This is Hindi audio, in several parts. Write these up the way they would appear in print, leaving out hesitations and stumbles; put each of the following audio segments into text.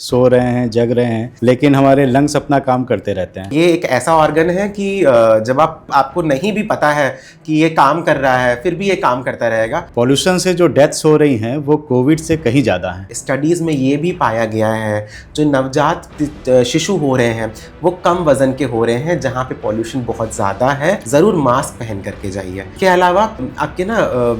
सो रहे हैं, जग रहे हैं, लेकिन हमारे लंग्स अपना काम करते रहते हैं। ये एक ऐसा ऑर्गन है कि जब आपको नहीं भी पता है कि ये काम कर रहा है, फिर भी ये काम करता रहेगा। पॉल्यूशन से जो डेथ्स हो रही हैं वो कोविड से कहीं ज़्यादा हैं। स्टडीज़ में ये भी पाया गया है जो नवजात शिशु हो रहे हैं वो कम वजन के हो रहे हैं जहाँ पे पॉल्यूशन बहुत ज़्यादा है। ज़रूर मास्क पहन करके जाइए। इसके अलावा आपके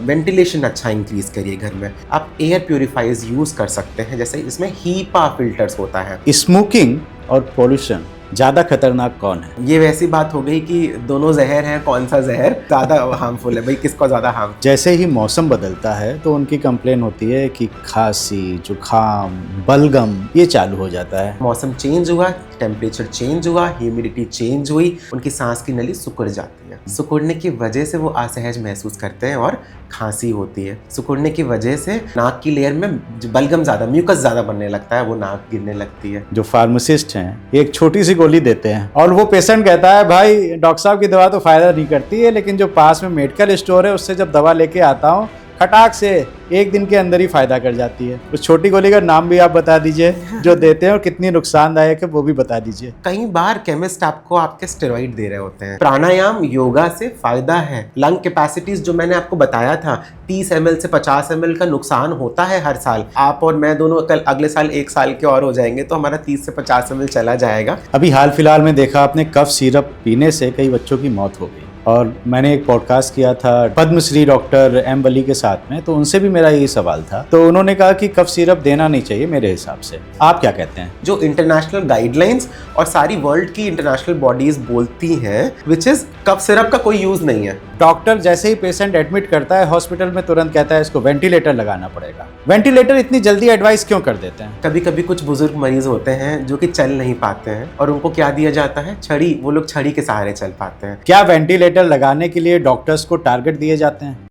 वेंटिलेशन अच्छा इंक्रीज करिए। घर में आप एयर प्योरीफायर्स यूज़ कर सकते हैं, जैसे इसमें हीपा फिल्टर्स होता है। स्मोकिंग और पॉल्यूशन ज़्यादा खतरनाक कौन है? ये वैसी बात हो गई कि दोनों जहर हैं, कौन सा जहर ज़्यादा हार्मफुल है, भाई किसको ज़्यादा हार्म। जैसे ही मौसम बदलता है तो उनकी कंप्लेन होती है कि खांसी, जुखाम, बलगम ये चालू हो जाता है। मौसम चेंज हुआ, टेम्परेचर चेंज हुआ, ह्यूमिडिटी चेंज हुई, उनकी सांस की नली सिकुड़ जाती है। सिकुड़ने की वजह से वो असहज महसूस करते हैं और खांसी होती है। सिकुड़ने की वजह से नाक की लेयर में बलगम ज़्यादा, म्यूकस ज़्यादा बनने लगता है, वो नाक गिरने लगती है। जो फार्मासिस्ट हैं एक छोटी सी गोली देते हैं और वो पेशेंट कहता है भाई डॉक्टर साहब की दवा तो फायदा नहीं करती है, लेकिन जो पास में मेडिकल स्टोर है उससे जब दवा लेके आता हूँ खटाक से एक दिन के अंदर ही फायदा कर जाती है। उस छोटी गोली का नाम भी आप बता दीजिए जो देते हैं और कितनी नुकसानदायक है वो भी बता दीजिए। कई बार केमिस्ट आपको आपके स्टेरॉइड दे रहे होते हैं। प्राणायाम योगा से फायदा है। लंग कैपेसिटीज जो मैंने आपको बताया था 30 ml से 50 ml का नुकसान होता है हर साल। आप और मैं दोनों कल अगले साल 1 साल के और हो जाएंगे तो हमारा 30 से 50 ml चला जाएगा। अभी हाल फिलहाल में देखा आपने कफ सिरप पीने से कई बच्चों की मौत हो गई और मैंने एक पॉडकास्ट किया था पद्मश्री डॉक्टर एम वली के साथ में, तो उनसे भी मेरा यही सवाल था। तो उन्होंने कहा कि कफ सिरप देना नहीं चाहिए मेरे हिसाब से। आप क्या कहते हैं? जो इंटरनेशनल गाइडलाइंस और सारी वर्ल्ड की इंटरनेशनल बॉडीज बोलती हैं विच इज कफ सिरप का कोई यूज नहीं है। डॉक्टर जैसे ही पेशेंट एडमिट करता है हॉस्पिटल में तुरंत कहता है इसको वेंटिलेटर लगाना पड़ेगा। वेंटिलेटर इतनी जल्दी एडवाइस क्यों कर देते हैं? कभी कभी कुछ बुजुर्ग मरीज होते हैं जो कि चल नहीं पाते हैं और उनको क्या दिया जाता है, छड़ी। वो लोग छड़ी के सहारे चल पाते हैं। क्या वेंटिलेटर लगाने के लिए डॉक्टर्स को टारगेट दिए जाते हैं?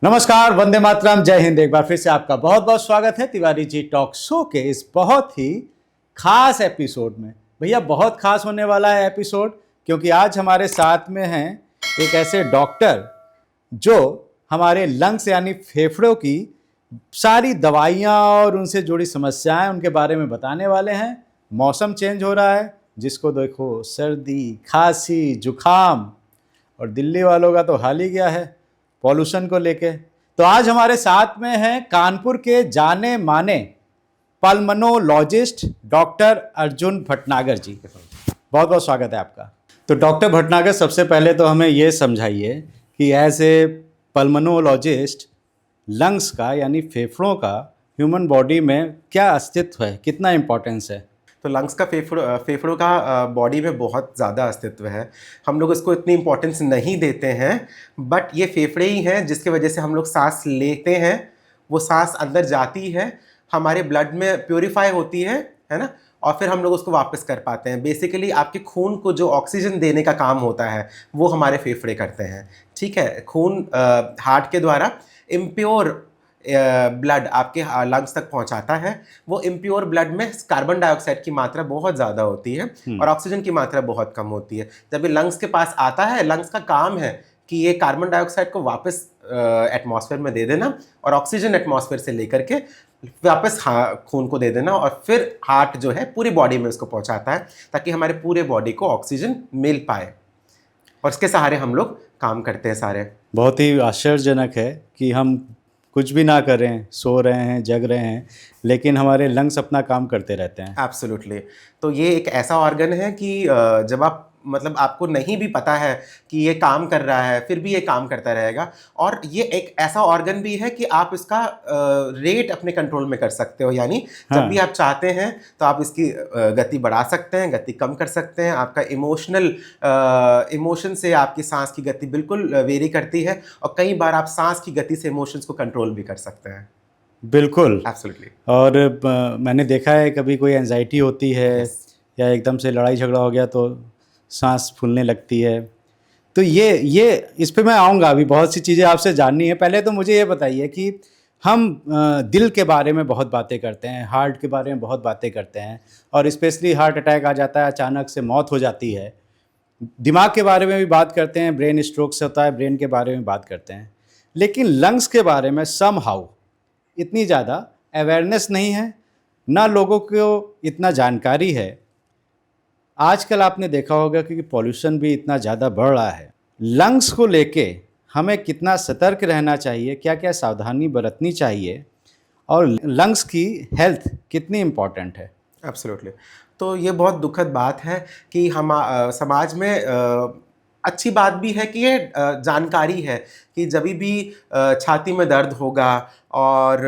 नमस्कार, वंदे मातरम, जय हिंद। एक बार फिर से आपका बहुत बहुत स्वागत है तिवारी जी टॉक शो के इस बहुत ही खास एपिसोड में। भैया बहुत खास होने वाला है एपिसोड, क्योंकि आज हमारे साथ में हैं एक ऐसे डॉक्टर जो हमारे लंग्स यानी फेफड़ों की सारी दवाइयाँ और उनसे जुड़ी समस्याएं उनके बारे में बताने वाले हैं। मौसम चेंज हो रहा है, जिसको देखो सर्दी, खांसी, जुखाम, और दिल्ली वालों का तो हाल ही गया है पॉल्यूशन को लेके। तो आज हमारे साथ में हैं कानपुर के जाने माने पल्मोनोलॉजिस्ट डॉक्टर अर्जुन भटनागर जी। बहुत बहुत स्वागत है आपका। तो डॉक्टर भटनागर, सबसे पहले तो हमें ये समझाइए कि एज ए पल्मोनोलॉजिस्ट लंग्स का यानी फेफड़ों का ह्यूमन बॉडी में क्या अस्तित्व है, कितना इम्पोर्टेंस है? तो लंग्स का फेफड़ों का बॉडी में बहुत ज़्यादा अस्तित्व है। हम लोग इसको इतनी इंपॉर्टेंस नहीं देते हैं, बट ये फेफड़े ही हैं जिसकी वजह से हम लोग सांस लेते हैं। वो सांस अंदर जाती है, हमारे ब्लड में प्योरीफाई होती है ना, और फिर हम लोग उसको वापस कर पाते हैं। बेसिकली आपके खून को जो ऑक्सीजन देने का काम होता है वो हमारे फेफड़े करते हैं। ठीक है, खून हार्ट के द्वारा इम्प्योर ब्लड आपके लंग्स तक पहुंचाता है। वो इम्प्योर ब्लड में कार्बन डाइऑक्साइड की मात्रा बहुत ज़्यादा होती है और ऑक्सीजन की मात्रा बहुत कम होती है। जब ये लंग्स के पास आता है, लंग्स का काम है कि ये कार्बन डाइऑक्साइड को वापस एटमॉस्फेयर में दे देना और ऑक्सीजन एटमॉस्फेयर से लेकर के वापस खून को दे देना, और फिर हार्ट जो है पूरी बॉडी में उसको पहुंचाता है ताकि हमारे पूरे बॉडी को ऑक्सीजन मिल पाए, और इसके सहारे हम लोग काम करते हैं सारे। बहुत ही आश्चर्यजनक है कि हम कुछ भी ना करें, सो रहे हैं, जग रहे हैं, लेकिन हमारे लंग्स अपना काम करते रहते हैं। एब्सोल्युटली। तो ये एक ऐसा ऑर्गन है कि जब आपको नहीं भी पता है कि ये काम कर रहा है, फिर भी ये काम करता रहेगा। और ये एक ऐसा ऑर्गन भी है कि आप इसका रेट अपने कंट्रोल में कर सकते हो, यानी जब भी आप चाहते हैं तो आप इसकी गति बढ़ा सकते हैं, गति कम कर सकते हैं। आपका इमोशन से आपकी सांस की गति बिल्कुल वेरी करती है, और कई बार आप सांस की गति से इमोशंस को कंट्रोल भी कर सकते हैं। बिल्कुल, एब्सोल्युटली। और मैंने देखा है कभी कोई एंजाइटी होती है या एकदम से लड़ाई झगड़ा हो गया तो सांस फूलने लगती है। तो ये इस पे मैं आऊँगा, अभी बहुत सी चीज़ें आपसे जाननी है। पहले तो मुझे ये बताइए कि हम दिल के बारे में बहुत बातें करते हैं, हार्ट के बारे में बहुत बातें करते हैं, और स्पेशली हार्ट अटैक आ जाता है, अचानक से मौत हो जाती है। दिमाग के बारे में भी बात करते हैं, ब्रेन स्ट्रोक से होता है, ब्रेन के बारे में बात करते हैं। लेकिन लंग्स के बारे में समहाउ इतनी ज़्यादा अवेयरनेस नहीं है, ना लोगों को इतना जानकारी है। आजकल आपने देखा होगा कि पॉल्यूशन भी इतना ज़्यादा बढ़ रहा है। लंग्स को लेके हमें कितना सतर्क रहना चाहिए, क्या क्या सावधानी बरतनी चाहिए, और लंग्स की हेल्थ कितनी इम्पॉर्टेंट है। एब्सोल्युटली। तो ये बहुत दुखद बात है कि हम समाज में अच्छी बात भी है कि ये जानकारी है कि जब भी छाती में दर्द होगा और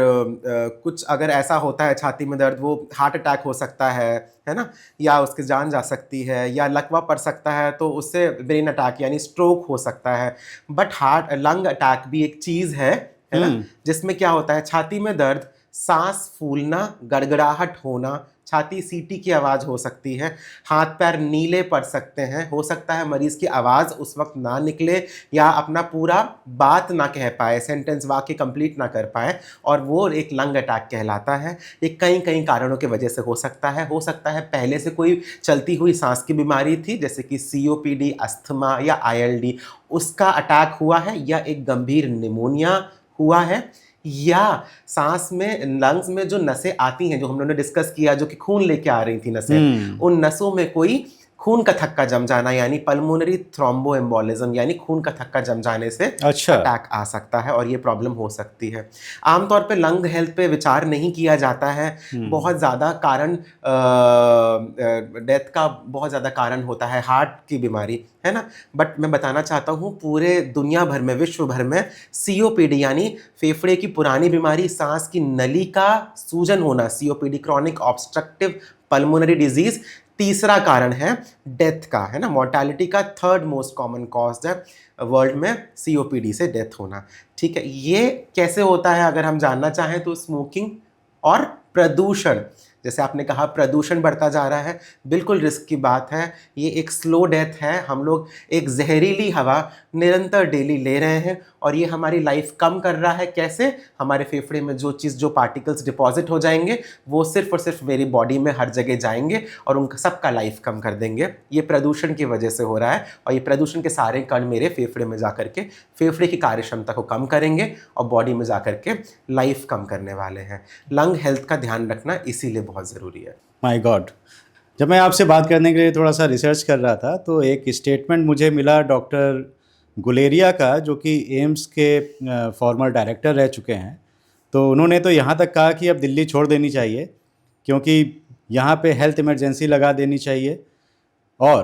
कुछ अगर ऐसा होता है छाती में दर्द, वो हार्ट अटैक हो सकता है ना, या उसकी जान जा सकती है, या लकवा पड़ सकता है, तो उससे ब्रेन अटैक यानी स्ट्रोक हो सकता है। बट लंग अटैक भी एक चीज़ है ना, जिसमें क्या होता है, छाती में दर्द, सांस फूलना, गड़गड़ाहट होना, छाती सीटी की आवाज़ हो सकती है, हाथ पैर नीले पड़ सकते हैं, हो सकता है मरीज़ की आवाज़ उस वक्त ना निकले या अपना पूरा बात ना कह पाए, सेंटेंस वाक्य कंप्लीट ना कर पाए, और वो एक लंग अटैक कहलाता है। ये कई कई कारणों की वजह से हो सकता है पहले से कोई चलती हुई सांस की बीमारी थी, जैसे कि COPD, अस्थमा या ILD, उसका अटैक हुआ है, या एक गंभीर निमोनिया हुआ है, या सांस में, लंग्स में जो नसें आती हैं, जो हम लोगों ने डिस्कस किया, जो कि खून लेके आ रही थी नसें, उन नसों में कोई खून का थक्का जम जाना, यानी पल्मोनरी थ्रोम्बोएम्बोलिज्म, यानी खून का थक्का जम जाने से अटैक आ सकता है, और ये प्रॉब्लम हो सकती है। आमतौर पे लंग हेल्थ पे विचार नहीं किया जाता है। बहुत ज़्यादा कारण, डेथ का बहुत ज़्यादा कारण होता है हार्ट की बीमारी, है ना। बट मैं बताना चाहता हूँ, पूरे दुनिया भर में, विश्व भर में COPD यानी फेफड़े की पुरानी बीमारी, सांस की नली का सूजन होना, COPD chronic obstructive pulmonary disease, तीसरा कारण है डेथ का, है ना। मॉर्टैलिटी का थर्ड मोस्ट कॉमन कॉज है वर्ल्ड में COPD से डेथ होना। ठीक है, ये कैसे होता है अगर हम जानना चाहें तो स्मोकिंग और प्रदूषण, जैसे आपने कहा प्रदूषण बढ़ता जा रहा है, बिल्कुल रिस्क की बात है। ये एक स्लो डेथ है। हम लोग एक जहरीली हवा निरंतर डेली ले रहे हैं, और ये हमारी लाइफ कम कर रहा है। कैसे? हमारे फेफड़े में जो पार्टिकल्स डिपॉजिट हो जाएंगे, वो सिर्फ और सिर्फ मेरी बॉडी में हर जगह जाएंगे और उनका सबका लाइफ कम कर देंगे। ये प्रदूषण की वजह से हो रहा है, और ये प्रदूषण के सारे कण मेरे फेफड़े में जा करके फेफड़े की कार्य क्षमता को कम करेंगे और बॉडी में जा करके लाइफ कम करने वाले हैं। लंग हेल्थ का ध्यान रखना इसीलिए बहुत ज़रूरी है। माय गॉड, जब मैं आपसे बात करने के लिए थोड़ा सा रिसर्च कर रहा था, तो एक स्टेटमेंट मुझे मिला डॉक्टर गुलेरिया का, जो कि एम्स के फॉर्मर डायरेक्टर रह चुके हैं। तो उन्होंने तो यहाँ तक कहा कि अब दिल्ली छोड़ देनी चाहिए, क्योंकि यहाँ पे हेल्थ इमरजेंसी लगा देनी चाहिए, और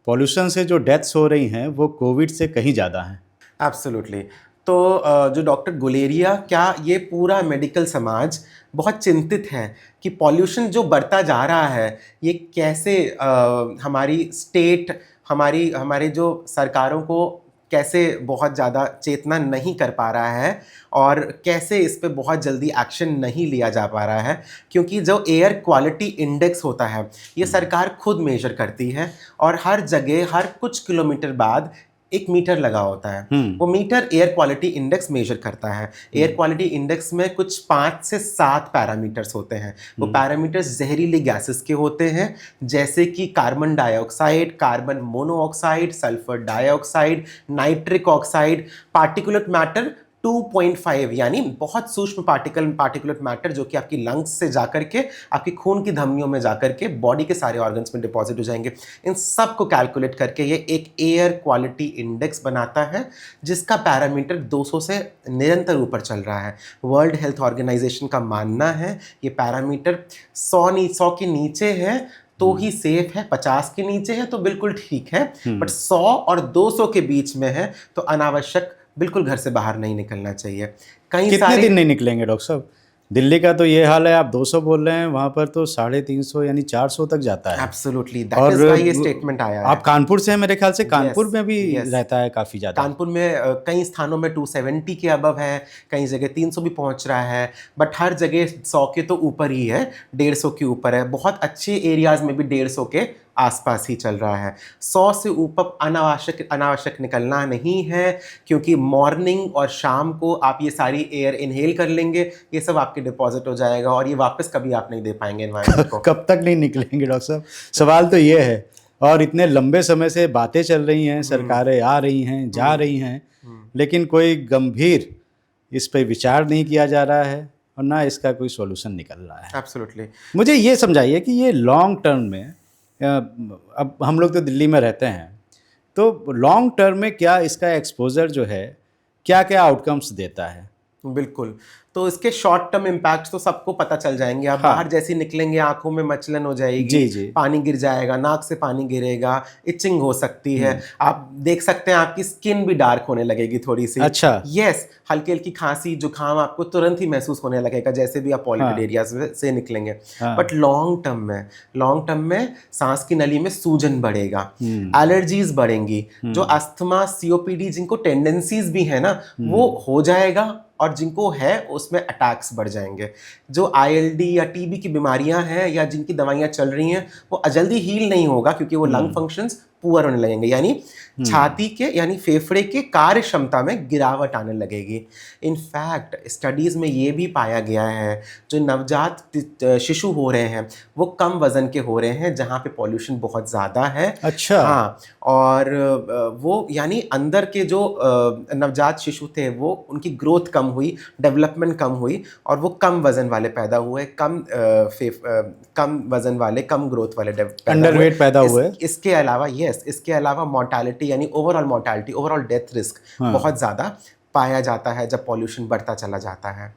पॉल्यूशन से जो डेथ्स हो रही हैं वो कोविड से कहीं ज़्यादा हैं। एब्सोल्युटली। तो जो डॉक्टर गुलेरिया, क्या ये पूरा मेडिकल समाज बहुत चिंतित है कि पॉल्यूशन जो बढ़ता जा रहा है, ये कैसे हमारी स्टेट, हमारे जो सरकारों को कैसे बहुत ज़्यादा चेतना नहीं कर पा रहा है, और कैसे इस पे बहुत जल्दी एक्शन नहीं लिया जा पा रहा है। क्योंकि जो एयर क्वालिटी इंडेक्स होता है, ये सरकार खुद मेजर करती है, और हर जगह हर कुछ किलोमीटर बाद एक मीटर लगा होता है। वो meter air quality index measure करता है। एयर क्वालिटी इंडेक्स में कुछ 5 से 7 पैरामीटर्स होते हैं। वो पैरामीटर्स जहरीली गैसेस के होते हैं, जैसे कि carbon dioxide, carbon monoxide, sulphur dioxide, nitric oxide, particulate matter 2.5 यानी बहुत सूक्ष्म पार्टिकुलेट मैटर, जो कि आपकी लंग्स से जाकर के आपकी खून की धमनियों में जाकर के बॉडी के सारे ऑर्गन्स में डिपॉजिट हो जाएंगे। इन सब को कैलकुलेट करके ये एक एयर क्वालिटी इंडेक्स बनाता है, जिसका पैरामीटर 200 से निरंतर ऊपर चल रहा है। वर्ल्ड हेल्थ ऑर्गेनाइजेशन का मानना है ये पैरामीटर 100 के नीचे है तो ही सेफ है, 50 के नीचे है तो बिल्कुल ठीक है, बट 100 और 200 के बीच में है तो अनावश्यक बिल्कुल घर से बाहर नहीं निकलना चाहिए। कितने दिन नहीं निकलेंगे डॉक्टर साहब? दिल्ली का तो ये हाल है, आप 200 बोल रहे हैं, वहाँ पर तो 350 यानी 400 तक जाता है। एब्सोल्युटली, दैट इज व्हाई ये स्टेटमेंट आया है। आप कानपुर से हैं, मेरे ख्याल से कानपुर में भी रहता है काफ़ी ज़्यादा। कानपुर में कई स्थानों में 270 के अबव है, कई जगह 300 भी पहुँच रहा है, बट हर जगह 100 के तो ऊपर ही है, 150 के ऊपर है। बहुत अच्छे एरियाज़ में भी 150 के आसपास ही चल रहा है। 100 से ऊपर अनावश्यक निकलना नहीं है, क्योंकि मॉर्निंग और शाम को आप ये सारी एयर इनहेल कर लेंगे, ये सब आपके डिपॉजिट हो जाएगा और ये वापस कभी आप नहीं दे पाएंगे एनवायरनमेंट को। कब तक नहीं निकलेंगे डॉक्टर साहब? सवाल तो ये है, और इतने लंबे समय से बातें चल रही हैं, सरकारें आ रही हैं, जा रही हैं, लेकिन कोई गंभीर इस पे विचार नहीं किया जा रहा है और ना इसका कोई सॉल्यूशन निकल रहा है। एब्सोल्युटली। मुझे ये समझाइए कि ये लॉन्ग टर्म में अब हम लोग तो दिल्ली में रहते हैं, तो लॉन्ग टर्म में क्या इसका एक्सपोजर जो है क्या क्या आउटकम्स देता है? बिल्कुल। तो इसके शॉर्ट टर्म इम्पैक्ट तो सबको पता चल जाएंगे। आप हाँ। बाहर जैसे निकलेंगे आंखों में मचलन हो जाएगी, जी जी। पानी गिर जाएगा, नाक से पानी गिरेगा, इचिंग हो सकती है, आप देख सकते हैं आपकी स्किन भी डार्क होने लगेगी थोड़ी सी। अच्छा। यस, हल्की हल्की खांसी जुकाम आपको तुरंत ही महसूस होने लगेगा जैसे भी आप पॉल्यूटेड हाँ। एरियाज से निकलेंगे। हाँ। बट लॉन्ग टर्म में सांस की नली में सूजन बढ़ेगा, एलर्जीज बढ़ेंगी, जो अस्थमा सीओपीडी जिनको टेंडेंसीज भी है ना वो हो जाएगा, और जिनको है उसमें अटैक्स बढ़ जाएंगे। जो आईएलडी या टीबी की बीमारियां हैं या जिनकी दवाइयां चल रही हैं वो जल्दी हील नहीं होगा क्योंकि वो लंग फंक्शंस पुअर होने लगेंगे, यानी छाती के यानी फेफड़े के कार्य क्षमता में गिरावट आने लगेगी। इनफैक्ट स्टडीज में ये भी पाया गया है जो नवजात शिशु हो रहे हैं वो कम वजन के हो रहे हैं जहाँ पे पॉल्यूशन बहुत ज़्यादा है। अच्छा। हाँ, और वो यानी अंदर के जो नवजात शिशु थे वो उनकी ग्रोथ कम हुई, डेवलपमेंट कम हुई और वो कम वजन वाले पैदा हुए, कम वजन वाले, कम ग्रोथ वाले अंडरवेट पैदा हुए। इसके अलावा इसके अलावा मोर्टालिटी यानी overall mortality, overall death risk बहुत ज़्यादा पाया जाता है जब पॉल्यूशन बढ़ता चला जाता है।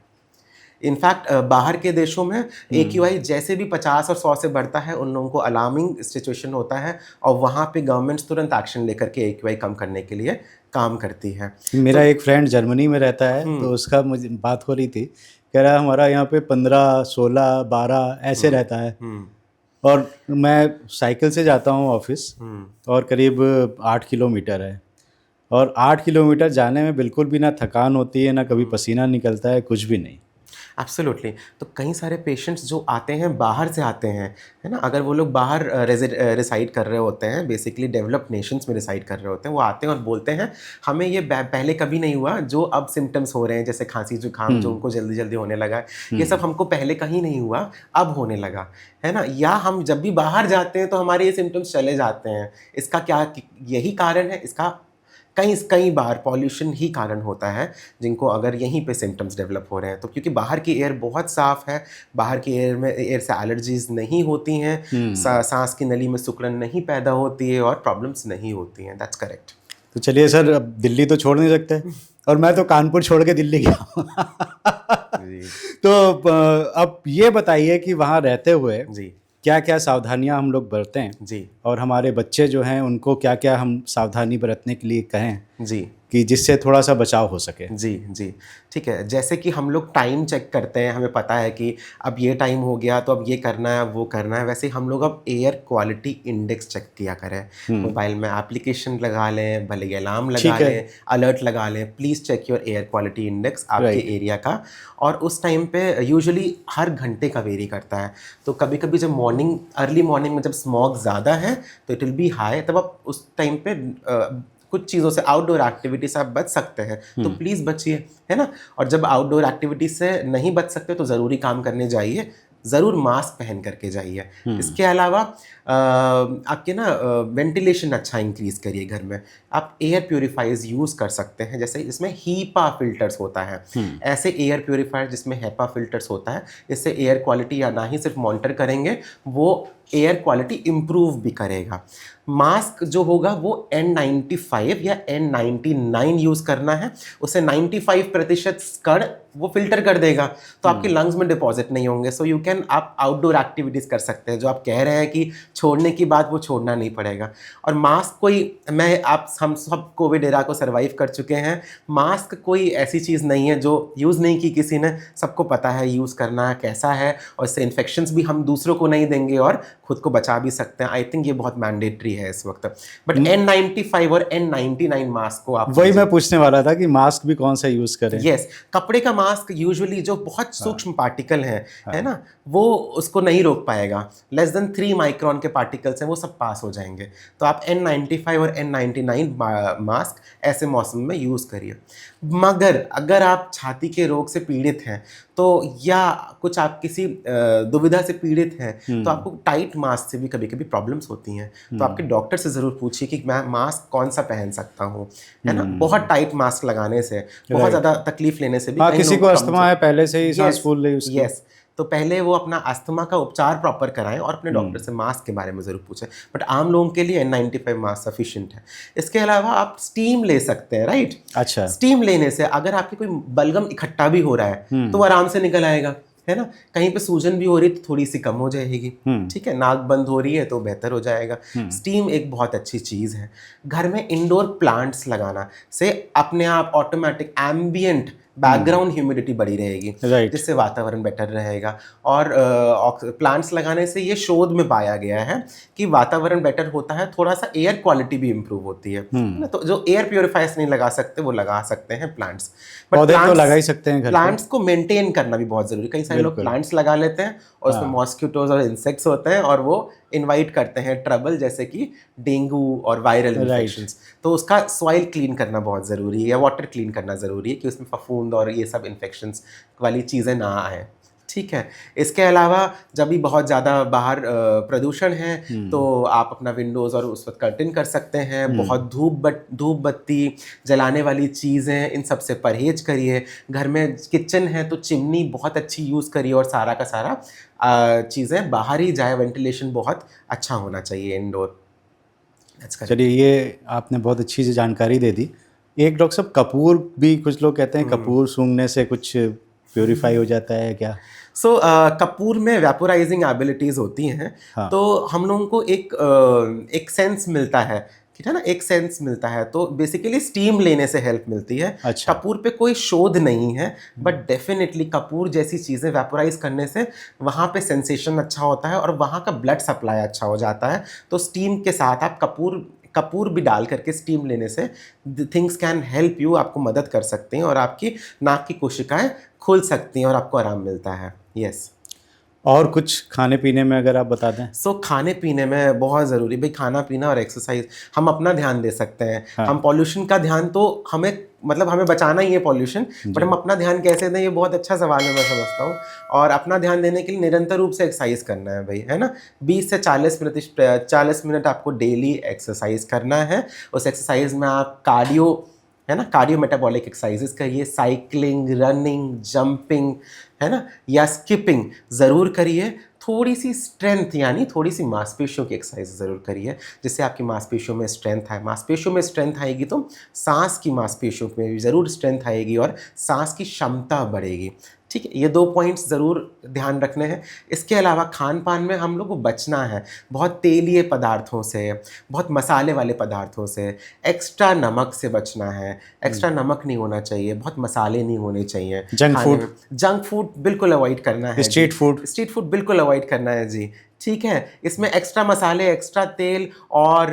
इनफैक्ट बाहर के देशों में AQI जैसे भी 50 और 100 से बढ़ता है उन लोगों को अलार्मिंग सिचुएशन होता है और वहाँ पे गवर्नमेंट्स तुरंत एक्शन लेकर के AQI कम करने के लिए काम करती है। मेरा एक फ्रेंड जर्मनी में रहता है तो उसका मुझे बात हो रही थी, कह रहा है हमारा यहाँ पे 15, 16, 12 ऐसे रहता है और मैं साइकिल से जाता हूँ ऑफिस और करीब 8 किलोमीटर है और 8 किलोमीटर जाने में बिल्कुल भी ना थकान होती है, ना कभी पसीना निकलता है, कुछ भी नहीं। एब्सोल्युटली। तो कई सारे पेशेंट्स जो आते हैं बाहर से आते हैं, है ना, अगर वो लोग बाहर रिसाइड कर रहे होते हैं, बेसिकली डेवलप्ड नेशंस में रिसाइड कर रहे होते हैं, वो आते हैं और बोलते हैं हमें ये पहले कभी नहीं हुआ जो अब सिम्टम्स हो रहे हैं, जैसे खांसी जुकाम जो उनको जल्दी जल्दी होने लगा है, ये सब हमको पहले कहीं नहीं हुआ, अब होने लगा है ना। या हम जब भी बाहर जाते हैं तो हमारे ये सिम्टम्स चले जाते हैं। इसका क्या यही कारण है? इसका कई बार पॉल्यूशन ही कारण होता है जिनको अगर यहीं पे सिम्टम्स डेवलप हो रहे हैं। तो क्योंकि बाहर की एयर बहुत साफ़ है, बाहर की एयर से एलर्जीज नहीं होती हैं, सांस की नली में सिकुड़न नहीं पैदा होती है और प्रॉब्लम्स नहीं होती हैं। That's correct. तो चलिए सर, अब दिल्ली तो छोड़ नहीं सकते और मैं तो कानपुर छोड़ के दिल्ली गया तो अब ये बताइए कि वहाँ रहते हुए जी क्या क्या सावधानियां हम लोग बरतें जी और हमारे बच्चे जो हैं उनको क्या क्या हम सावधानी बरतने के लिए कहें जी कि जिससे थोड़ा सा बचाव हो सके। जी जी ठीक है। जैसे कि हम लोग टाइम चेक करते हैं, हमें पता है कि अब ये टाइम हो गया तो अब ये करना है वो करना है, वैसे ही हम लोग अब एयर क्वालिटी इंडेक्स चेक किया करें। मोबाइल में एप्लीकेशन लगा लें, भले ही अलार्म लगा लें, अलर्ट लगा लें, please check your air quality index आपके एरिया का। और उस टाइम पे यूजुअली हर घंटे का वेरी करता है। तो कभी कभी जब अर्ली मॉर्निंग में जब स्मॉग ज़्यादा है तो इट विल बी हाई, तब आप उस टाइम पे कुछ चीज़ों से, आउटडोर एक्टिविटी से आप बच सकते हैं तो प्लीज़ बचिए, है ना। और जब आउटडोर एक्टिविटी से नहीं बच सकते तो ज़रूरी काम करने जाइए, ज़रूर मास्क पहन करके जाइए। इसके अलावा आपके ना वेंटिलेशन अच्छा इंक्रीज़ करिए घर में। आप एयर प्योरीफायर्स यूज़ कर सकते हैं, जैसे इसमें हीपा फिल्टर्स होता है, ऐसे एयर प्योरीफायर जिसमें हेपा फिल्टर्स होता है, इससे एयर क्वालिटी या ना ही सिर्फ मॉनिटर करेंगे, वो एयर क्वालिटी इम्प्रूव भी करेगा। मास्क जो होगा वो N95 या N99 यूज़ करना है, उससे 95% कण वो फिल्टर कर देगा तो आपके लंग्स में डिपॉजिट नहीं होंगे। सो यू कैन, आप आउटडोर एक्टिविटीज़ कर सकते हैं, जो आप कह रहे हैं कि छोड़ने की बात, वो छोड़ना नहीं पड़ेगा। और मास्क कोई, हम सब कोविड एरा को सर्वाइव कर चुके हैं, मास्क कोई ऐसी चीज़ नहीं है जो यूज़ नहीं की किसी ने, सबको पता है यूज़ करना कैसा है और इससे इन्फेक्शंस भी हम दूसरों को नहीं देंगे और खुद को बचा भी सकते हैं। आई थिंक ये बहुत मैंडेटरी है इस वक्त। बट N95 और N99 मास्क को आप, वही मैं पूछने वाला था कि मास्क भी कौन सा यूज़ करें। यस, कपड़े का मास्क यूजुअली जो बहुत सूक्ष्म पार्टिकल हैं, है ना, वो उसको नहीं रोक पाएगा। लेस देन 3 माइक्रोन के पार्टिकल्स हैं, वो सब पास हो जाएंगे। तो आप N95 और N99 मास्क ऐसे मौसम में यूज़ करिए। मगर अगर आप छाती के रोग से पीड़ित हैं तो, या कुछ आप किसी दुविधा से पीड़ित हैं तो आपको टाइट टाइट मास्क से भी कभी कभी प्रॉब्लम्स होती हैं, तो आपके डॉक्टर से ज़रूर पूछिए कि मैं मास्क कौन सा पहन सकता हूँ, है ना। बहुत टाइट मास्क लगाने से, बहुत ज़्यादा तकलीफ लेने से भी हाँ, कई किसी लोगों को को अस्थमा है, पहले से ही सांस फूल रही उसकी। यस, तो पहले वो अपना अस्थमा का उपचार प्रॉपर कराएं और अपने डॉक्टर से मास्क के बारे में ज़रूर पूछें। बट आम लोगों के लिए N95 मास्क सफिशिएंट है। इसके अलावा आप स्टीम ले सकते हैं, राइट। अच्छा। स्टीम लेने से अगर आपकी कोई बलगम इकट्ठा भी हो रहा है तो वो आराम से निकल आएगा, है ना। कहीं पे सूजन भी हो रही है तो थोड़ी सी कम हो जाएगी, ठीक है। नाक बंद हो रही है तो बेहतर हो जाएगा। स्टीम एक बहुत अच्छी चीज़ है। घर में इंडोर प्लांट्स लगाना से अपने आप ऑटोमेटिक एम्बियंट बैकग्राउंड ह्यूमिडिटी बढ़ी रहेगी, राइट। जिससे वातावरण बेटर रहेगा। और प्लांट्स लगाने से ये शोध में पाया गया है कि वातावरण बेटर होता है, थोड़ा सा एयर क्वालिटी भी इम्प्रूव होती है ना। तो जो एयर प्योरीफायर्स नहीं लगा सकते वो लगा सकते हैं प्लांट्स। बट पौधे तो लगा ही सकते हैं घर पे। प्लांट्स को मेंटेन करना भी बहुत जरूरी है। कई सारे लोग प्लांट्स लगा लेते हैं और उसमें मॉस्किटोज और इंसेक्ट्स होते हैं और वो इनवाइट करते हैं ट्रबल, जैसे कि डेंगू और वायरल इन्फेक्शंस। तो उसका सॉइल क्लीन करना बहुत ज़रूरी है या वाटर क्लीन करना ज़रूरी है कि उसमें फफूंद और ये सब इन्फेक्शंस वाली चीज़ें ना आए, ठीक है। इसके अलावा जब भी बहुत ज़्यादा बाहर प्रदूषण है तो आप अपना विंडोज़ और उस वक्त कर्टन कर सकते हैं। बहुत धूप बत्ती जलाने वाली चीज़ें, इन सब से परहेज करिए। घर में किचन है तो चिमनी बहुत अच्छी यूज़ करिए और सारा का सारा चीज़ें बाहर ही जाए। वेंटिलेशन बहुत अच्छा होना चाहिए इंडोर। चलिए, ये आपने बहुत अच्छी सी जानकारी दे दी। एक डॉक्टर साहब, कपूर भी कुछ लोग कहते हैं कपूर सूंघने से कुछ प्योरीफाई हो जाता है क्या? कपूर में वेपोराइजिंग एबिलिटीज़ होती हैं। हाँ। तो हम लोगों को एक सेंस मिलता है, ठीक है ना, एक सेंस मिलता है। तो बेसिकली स्टीम लेने से हेल्प मिलती है। अच्छा। कपूर पे कोई शोध नहीं है, बट डेफिनेटली कपूर जैसी चीज़ें वेपोराइज करने से वहाँ पे सेंसेशन अच्छा होता है और वहाँ का ब्लड सप्लाई अच्छा हो जाता है। तो स्टीम के साथ आप कपूर भी डाल करके स्टीम लेने से थिंग्स कैन हेल्प यू, आपको मदद कर सकते हैं और आपकी नाक की कोशिकाएं खुल सकती हैं और आपको आराम मिलता है। यस। और कुछ खाने पीने में अगर आप बता दें। खाने पीने में बहुत ज़रूरी भाई, खाना पीना और एक्सरसाइज। हम अपना ध्यान दे सकते हैं। हाँ। हम पॉल्यूशन का ध्यान तो हमें बचाना ही है पॉल्यूशन, बट हम अपना ध्यान कैसे दें, ये बहुत अच्छा सवाल है, मैं समझता हूँ। और अपना ध्यान देने के लिए निरंतर रूप से एक्सरसाइज करना है भाई, है ना। 20 से 40 मिनट आपको डेली एक्सरसाइज करना है। उस एक्सरसाइज में आप कार्डियो, है ना, कार्डियो मेटाबॉलिक एक्सरसाइजेस करिए, साइकिलिंग, रनिंग, जंपिंग, है ना, या स्किपिंग ज़रूर करिए। थोड़ी सी स्ट्रेंथ यानी थोड़ी सी मांसपेशियों की एक्सरसाइज ज़रूर करिए, जिससे आपकी मांसपेशियों में स्ट्रेंथ आए। मांसपेशियों में स्ट्रेंथ आएगी तो सांस की मांसपेशियों में भी ज़रूर स्ट्रेंथ आएगी और सांस की क्षमता बढ़ेगी, ठीक है। ये 2 पॉइंट्स ज़रूर ध्यान रखने हैं। इसके अलावा खान पान में हम लोग को बचना है बहुत तेलीय पदार्थों से, बहुत मसाले वाले पदार्थों से, एक्स्ट्रा नमक से बचना है। एक्स्ट्रा नमक नहीं होना चाहिए, बहुत मसाले नहीं होने चाहिए। जंक फूड बिल्कुल अवॉइड करना है। स्ट्रीट फूड बिल्कुल अवॉइड करना है जी, ठीक है। इसमें एक्स्ट्रा मसाले, एक्स्ट्रा तेल और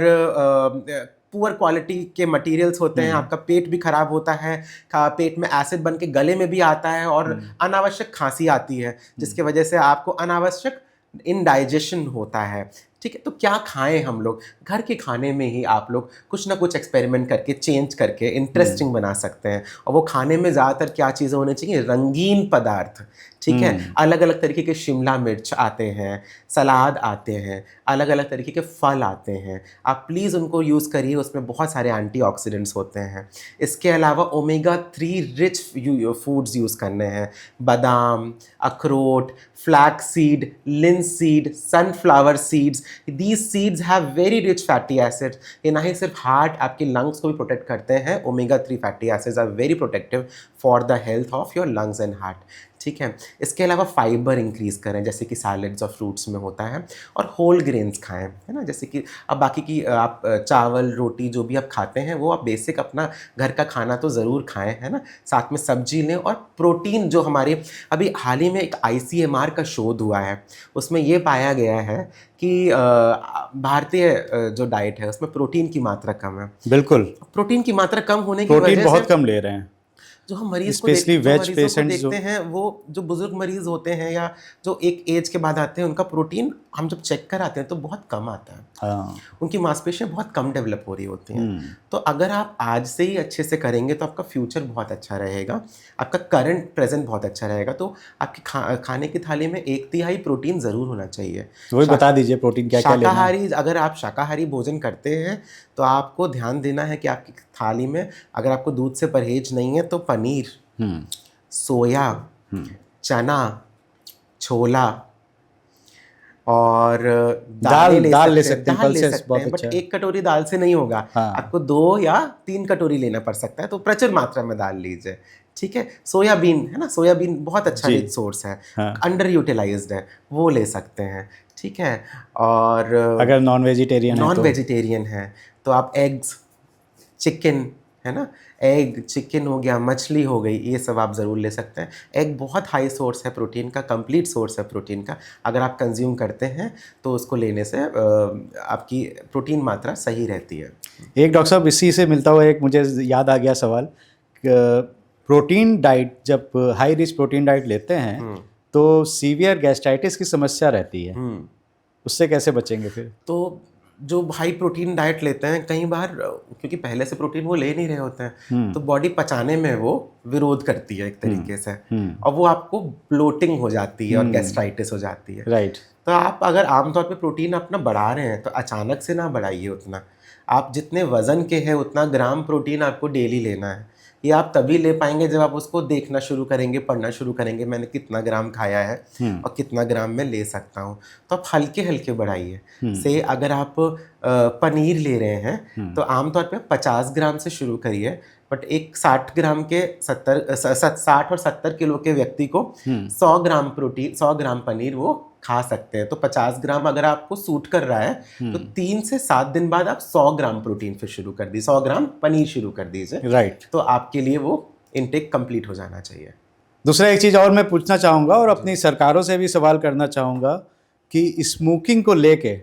पुअर क्वालिटी के मटेरियल्स होते हैं। आपका पेट भी खराब होता है, पेट में एसिड बन के गले में भी आता है और अनावश्यक खांसी आती है, जिसकी वजह से आपको अनावश्यक इनडाइजेशन होता है, ठीक है। तो क्या खाएं हम लोग? घर के खाने में ही आप लोग कुछ ना कुछ एक्सपेरिमेंट करके, चेंज करके इंटरेस्टिंग बना सकते हैं। और वो खाने में ज़्यादातर क्या चीज़ें होनी चाहिए? रंगीन पदार्थ, ठीक है। अलग अलग तरीके के शिमला मिर्च आते हैं, सलाद आते हैं, अलग अलग तरीके के फल आते हैं। आप प्लीज़ उनको यूज़ करिए, उसमें बहुत सारे एंटीऑक्सीडेंट्स होते हैं। इसके अलावा ओमेगा 3 रिच फूड्स यूज़ करने हैं। बादाम, अखरोट, flax seed, linseed, sunflower seeds. These seeds have very rich fatty acids. ये ना ही सिर्फ हार्ट, आपके लंग्स को भी प्रोटेक्ट करते हैं। Omega 3 fatty acids are very protective for the health of your lungs and heart, ठीक है। इसके अलावा फाइबर इंक्रीज़ करें, जैसे कि सैलड्स और फ्रूट्स में होता है, और होल ग्रेन्स खाएं, है ना। जैसे कि अब बाकी की आप चावल रोटी जो भी आप खाते हैं वो आप बेसिक अपना घर का खाना तो ज़रूर खाएं, है ना। साथ में सब्जी लें और प्रोटीन, जो हमारे अभी हाल ही में एक ICMR का शोध हुआ है, उसमें ये पाया गया है कि भारतीय जो डाइट है उसमें प्रोटीन की मात्रा कम है। बिल्कुल, प्रोटीन की मात्रा कम होने की प्रोटीन वजह बहुत से कम ले रहे हैं। जो हम मरीज को Especially जो veg मरीजों को patients देखते हैं, वो जो बुजुर्ग मरीज होते हैं या जो एक एज के बाद आते हैं, उनका प्रोटीन हम जब चेक कराते हैं तो बहुत कम आता है। हाँ। उनकी मांसपेशियां बहुत कम डेवलप हो रही होती हैं। तो अगर आप आज से ही अच्छे से करेंगे तो आपका फ्यूचर बहुत अच्छा रहेगा, आपका करंट प्रेजेंट बहुत अच्छा रहेगा। तो आपकी खाने की थाली में 1/3 प्रोटीन ज़रूर होना चाहिए। तो वही बता दीजिए प्रोटीन क्या क्या लेना है। शाकाहारी, अगर आप शाकाहारी भोजन करते हैं तो आपको ध्यान देना है कि आपकी थाली में, अगर आपको दूध से परहेज नहीं है तो पनीर, सोया, चना, छोला और दाल ले दाल सकते हैं, ले पल्सेस सकते बहुत हैं, बट अच्छा है। 1 कटोरी दाल से नहीं होगा। हाँ। आपको 2 या 3 कटोरी लेना पड़ सकता है, तो प्रचुर मात्रा में दाल लीजिए। ठीक है। सोयाबीन है ना, सोयाबीन बहुत अच्छा जी। रिच सोर्स है, हाँ। अंडर यूटिलाइज्ड है, वो ले सकते हैं। ठीक है। और अगर नॉन वेजिटेरियन है तो आप एग्स, चिकन, है ना, एग, चिकन हो गया, मछली हो गई, ये सब आप ज़रूर ले सकते हैं। एग बहुत हाई सोर्स है प्रोटीन का, कंप्लीट सोर्स है प्रोटीन का। अगर आप कंज्यूम करते हैं तो उसको लेने से आपकी प्रोटीन मात्रा सही रहती है। एक डॉक्टर साहब, इसी से मिलता हुआ एक मुझे याद आ गया सवाल। प्रोटीन डाइट, जब हाई रिच प्रोटीन डाइट लेते हैं तो सीवियर गैस्ट्राइटिस की समस्या रहती है, उससे कैसे बचेंगे फिर? तो जो हाई प्रोटीन डाइट लेते हैं, कई बार क्योंकि पहले से प्रोटीन वो ले नहीं रहे होते हैं, तो बॉडी पचाने में वो विरोध करती है एक तरीके से, और वो आपको ब्लोटिंग हो जाती है और गैस्ट्राइटिस हो जाती है। राइट। तो आप अगर आमतौर पे प्रोटीन अपना बढ़ा रहे हैं तो अचानक से ना बढ़ाइए उतना। आप जितने वजन के हैं उतना ग्राम प्रोटीन आपको डेली लेना है। ये आप तभी ले पाएंगे जब आप उसको देखना शुरू करेंगे, पढ़ना शुरू करेंगे, मैंने कितना ग्राम खाया है और कितना ग्राम मैं ले सकता हूँ। तो आप हल्के हल्के बढ़ाइए। से अगर आप पनीर ले रहे हैं तो आमतौर पे 50 ग्राम से शुरू करिए, बट एक 60 ग्राम के 60 और 70 किलो के व्यक्ति को 100 ग्राम प्रोटीन, 100 ग्राम पनीर वो खा सकते हैं। तो 50 ग्राम अगर आपको सूट कर रहा है तो 3 से 7 दिन बाद आप 100 ग्राम प्रोटीन फिर शुरू कर दीजिए, 100 ग्राम पनीर शुरू कर दीजिए। राइट। तो आपके लिए वो इनटेक कंप्लीट हो जाना चाहिए। दूसरा एक चीज़ और मैं पूछना चाहूँगा और अपनी सरकारों से भी सवाल करना चाहूँगा कि स्मोकिंग को लेके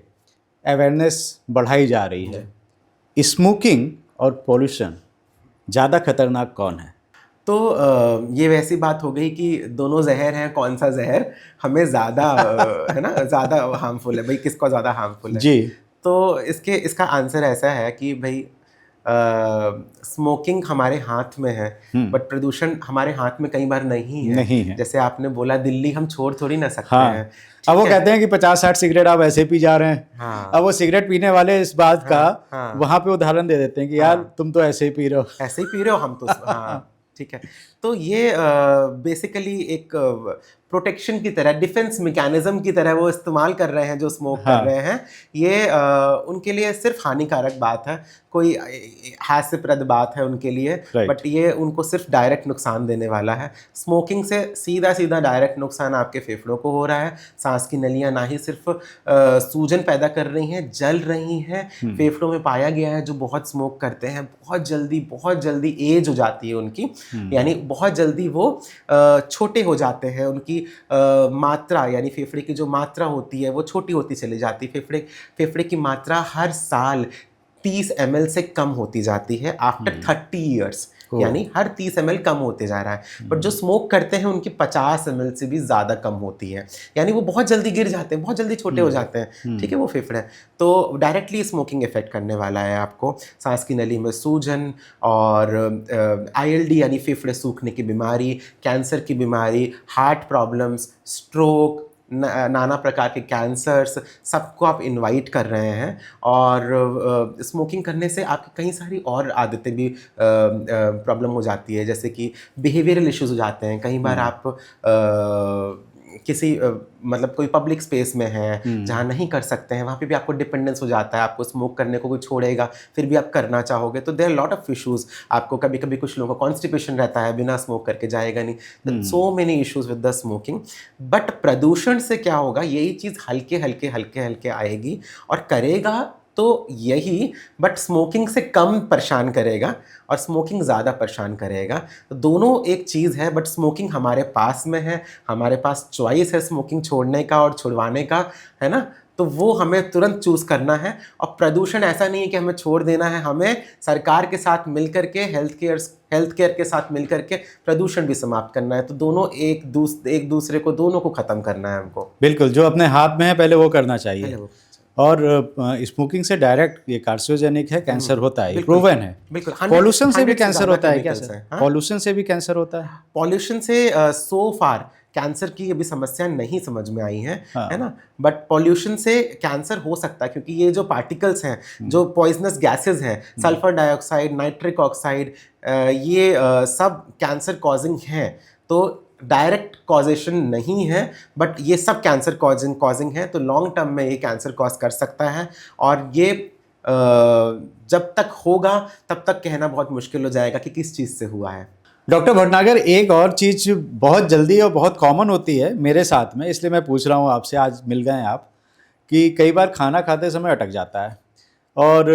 अवेयरनेस बढ़ाई जा रही है। स्मोकिंग और पॉल्यूशन ज़्यादा खतरनाक कौन है? तो ये वैसी बात हो गई कि दोनों जहर हैं, कौन सा जहर हमें ज़्यादा है ना, ज़्यादा हार्मफुल है, भाई किसको ज़्यादा हार्मफुल है। जी। तो इसका आंसर ऐसा है कि भाई स्मोकिंग हमारे हाथ में है, बट प्रदूषण हमारे हाथ में कई बार नहीं है। जैसे आपने बोला, दिल्ली हम छोड़ थोड़ी ना सकते हैं। अब वो कहते हैं कि 50-60 सिगरेट आप ऐसे पी जा रहे हैं। हाँ। अब वो सिगरेट पीने वाले इस बात का वहां पे उदाहरण दे देते हैं कि यार तुम तो ऐसे ही पी रहे हो, ऐसे ही पी रहे हो, हम तो हाँ ठीक है। तो ये बेसिकली एक प्रोटेक्शन की तरह, डिफेंस मैकेनिज्म की तरह वो इस्तेमाल कर रहे हैं जो स्मोक कर रहे हैं। ये उनके लिए सिर्फ हानिकारक बात है, कोई हास्यप्रद बात है उनके लिए, बट ये उनको सिर्फ डायरेक्ट नुकसान देने वाला है। स्मोकिंग से सीधा सीधा डायरेक्ट नुकसान आपके फेफड़ों को हो रहा है। सांस की नलियां ना ही सिर्फ सूजन पैदा कर रही हैं, जल रही हैं। फेफड़ों में पाया गया है जो बहुत स्मोक करते हैं बहुत जल्दी एज हो जाती है उनकी, यानी बहुत जल्दी वो छोटे हो जाते हैं, उनकी मात्रा यानी फेफड़े की जो मात्रा होती है वो छोटी होती चली जाती है। फेफड़े की मात्रा हर साल 30 ml से कम होती जाती है आफ्टर 30 ईयर्स, यानी हर 30 ml कम होते जा रहा है। बट जो स्मोक करते हैं उनकी 50 ml से भी ज़्यादा कम होती है, यानी वो बहुत जल्दी गिर जाते हैं, बहुत जल्दी छोटे हो जाते हैं। ठीक है, वो फेफड़े तो डायरेक्टली स्मोकिंग इफेक्ट करने वाला है आपको। सांस की नली में सूजन और ILD यानी फेफड़े सूखने की बीमारी, कैंसर की बीमारी, हार्ट प्रॉब्लम्स, स्ट्रोक, नाना प्रकार के कैंसर्स, सबको आप इनवाइट कर रहे हैं। और स्मोकिंग करने से आपकी कई सारी और आदतें भी प्रॉब्लम हो जाती है, जैसे कि बिहेवियरल इश्यूज हो जाते हैं। कई बार आप किसी मतलब कोई पब्लिक स्पेस में है जहाँ नहीं कर सकते हैं, वहाँ पे भी आपको डिपेंडेंस हो जाता है। आपको स्मोक करने को कोई छोड़ेगा फिर भी आप करना चाहोगे, तो देयर लॉट ऑफ इश्यूज। आपको कभी कभी कुछ लोगों को कॉन्स्टिपेशन रहता है, बिना स्मोक करके जाएगा नहीं। So many issues with the smoking. But प्रदूषण से क्या होगा, यही चीज़ हल्के हल्के आएगी और करेगा तो यही, बट स्मोकिंग से कम परेशान करेगा और स्मोकिंग ज़्यादा परेशान करेगा। तो दोनों एक चीज़ है, बट स्मोकिंग हमारे पास में है, हमारे पास चॉइस है स्मोकिंग छोड़ने का और छुड़वाने का, है ना। तो वो हमें तुरंत चूज करना है। और प्रदूषण ऐसा नहीं है कि हमें छोड़ देना है, हमें सरकार के साथ मिलकर के हेल्थ केयर के साथ मिलकर के प्रदूषण भी समाप्त करना है। तो दोनों एक दूसरे को दोनों को खत्म करना है हमको। बिल्कुल, जो अपने हाथ में है पहले वो करना चाहिए। पहले वो और स्मोकिंग से डायरेक्ट ये कार्सिनोजेनिक है, कैंसर होता है, प्रूवन है। बिल्कुल। पॉल्यूशन से भी 100 कैंसर ज़्यादा होता है क्या chemicals सर? हैं, हाँ? पॉल्यूशन से भी कैंसर होता है? पॉल्यूशन से सो फार कैंसर की अभी समस्या नहीं समझ में आई है, हाँ। है ना। बट पॉल्यूशन से कैंसर हो सकता है, क्योंकि ये जो पार्टिकल्स हैं, जो पॉइजनस गैसेस हैं, सल्फर डाइऑक्साइड, नाइट्रिक ऑक्साइड, ये सब कैंसर कॉजिंग हैं। तो डायरेक्ट कॉजेशन नहीं है, बट ये सब कैंसर कॉजिंग है। तो लॉन्ग टर्म में ये कैंसर कॉज कर सकता है। और ये जब तक होगा तब तक कहना बहुत मुश्किल हो जाएगा कि किस चीज़ से हुआ है। डॉक्टर भटनागर, एक और चीज़ बहुत जल्दी और बहुत कॉमन होती है मेरे साथ में, इसलिए मैं पूछ रहा हूँ आपसे, आज मिल गए आप, कि कई बार खाना खाते समय अटक जाता है और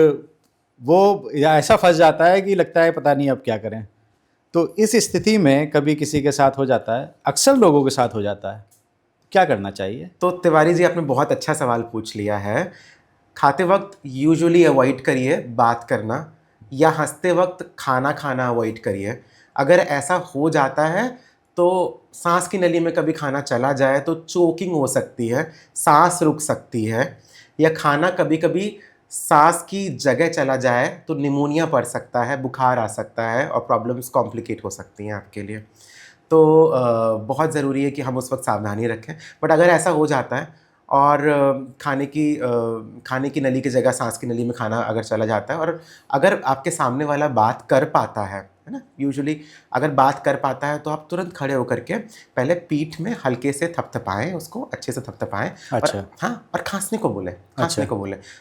वो ऐसा फंस जाता है कि लगता है पता नहीं अब क्या करें। तो इस स्थिति में कभी किसी के साथ हो जाता है, अक्सर लोगों के साथ हो जाता है, क्या करना चाहिए? तो तिवारी जी, आपने बहुत अच्छा सवाल पूछ लिया है। खाते वक्त यूजुअली अवॉइड करिए बात करना, या हंसते वक्त खाना खाना अवॉइड करिए। अगर ऐसा हो जाता है तो सांस की नली में कभी खाना चला जाए तो चोकिंग हो सकती है, सांस रुक सकती है, या खाना कभी कभी सांस की जगह चला जाए तो निमोनिया पड़ सकता है, बुखार आ सकता है और प्रॉब्लम्स कॉम्प्लिकेट हो सकती हैं आपके लिए। तो बहुत ज़रूरी है कि हम उस वक्त सावधानी रखें। बट अगर ऐसा हो जाता है और खाने की नली की जगह सांस की नली में खाना अगर चला जाता है, और अगर आपके सामने वाला बात कर पाता है ना, यूजुअली अगर बात कर पाता है, तो आप तुरंत खड़े होकर के पहले पीठ में हल्के से थपथपाएं, उसको अच्छे से थपथपाएं। अच्छा। और हाँ, और खांसने को बोले, हाँ।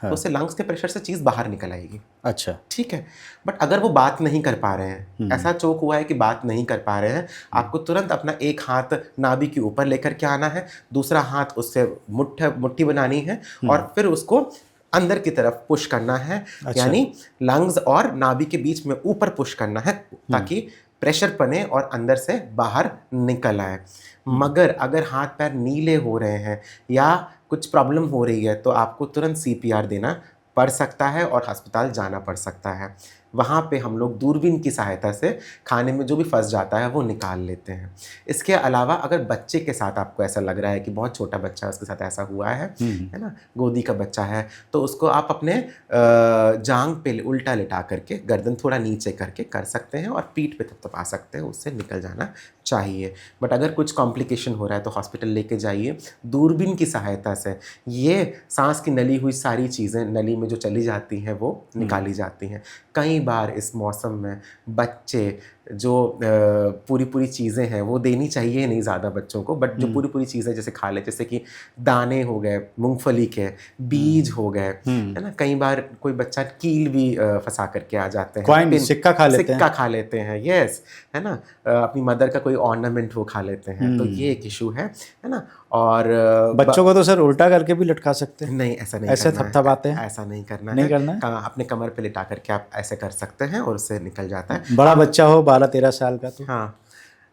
तो उससे लंग्स के प्रेशर से चीज़ बाहर निकल आएगी। अच्छा। ठीक है। बट अगर वो बात नहीं कर पा रहे हैं, ऐसा चोक हुआ है कि बात नहीं कर पा रहे हैं, आपको तुरंत अपना एक हाथ नाभि के ऊपर लेकर के आना है, दूसरा हाथ उससे मुट्ठी बनानी है, और फिर उसको अंदर की तरफ पुश करना है। अच्छा। यानी लंग्स और नाभि के बीच में ऊपर पुश करना है, ताकि प्रेशर बने और अंदर से बाहर निकल आए। मगर अगर हाथ पैर नीले हो रहे हैं या कुछ प्रॉब्लम हो रही है, तो आपको तुरंत CPR देना पड़ सकता है और अस्पताल जाना पड़ सकता है। वहाँ पे हम लोग दूरबीन की सहायता से खाने में जो भी फंस जाता है वो निकाल लेते हैं। इसके अलावा अगर बच्चे के साथ आपको ऐसा लग रहा है कि बहुत छोटा बच्चा है, उसके साथ ऐसा हुआ है ना, गोदी का बच्चा है, तो उसको आप अपने जांघ पे उल्टा लिटा करके गर्दन थोड़ा नीचे करके कर सकते हैं और पीठ पे थपथपा सकते हैं, उससे निकल जाना चाहिए। बट अगर कुछ कॉम्प्लिकेशन हो रहा है तो हॉस्पिटल लेके जाइए। दूरबीन की सहायता से ये सांस की नली हुई सारी चीज़ें नली में जो चली जाती हैं वो निकाली जाती हैं। कई बार इस मौसम में बच्चे जो पूरी चीज़ें हैं वो देनी चाहिए नहीं ज़्यादा बच्चों को, बट जो पूरी चीज़ें जैसे खा ले, जैसे कि दाने हो गए, मूंगफली के बीज हो गए, है ना। कई बार कोई बच्चा कील भी फंसा करके आ जाते हैं, कॉइन, सिक्का खा लेते हैं। यस, है ना। अपनी मदर का कोई ऑर्नामेंट वो खा लेते हैं, तो ये एक इशू है ना। और बच्चों को तो सर उल्टा करके भी लटका सकते हैं। नहीं, ऐसा नहीं ऐसे करना थपथपाते हैं, ऐसा नहीं करना नहीं है। करना है? अपने कमर पे लिटा करके आप ऐसे कर सकते हैं और उससे निकल जाता है। बड़ा बच्चा हो 12-13 साल का हाँ,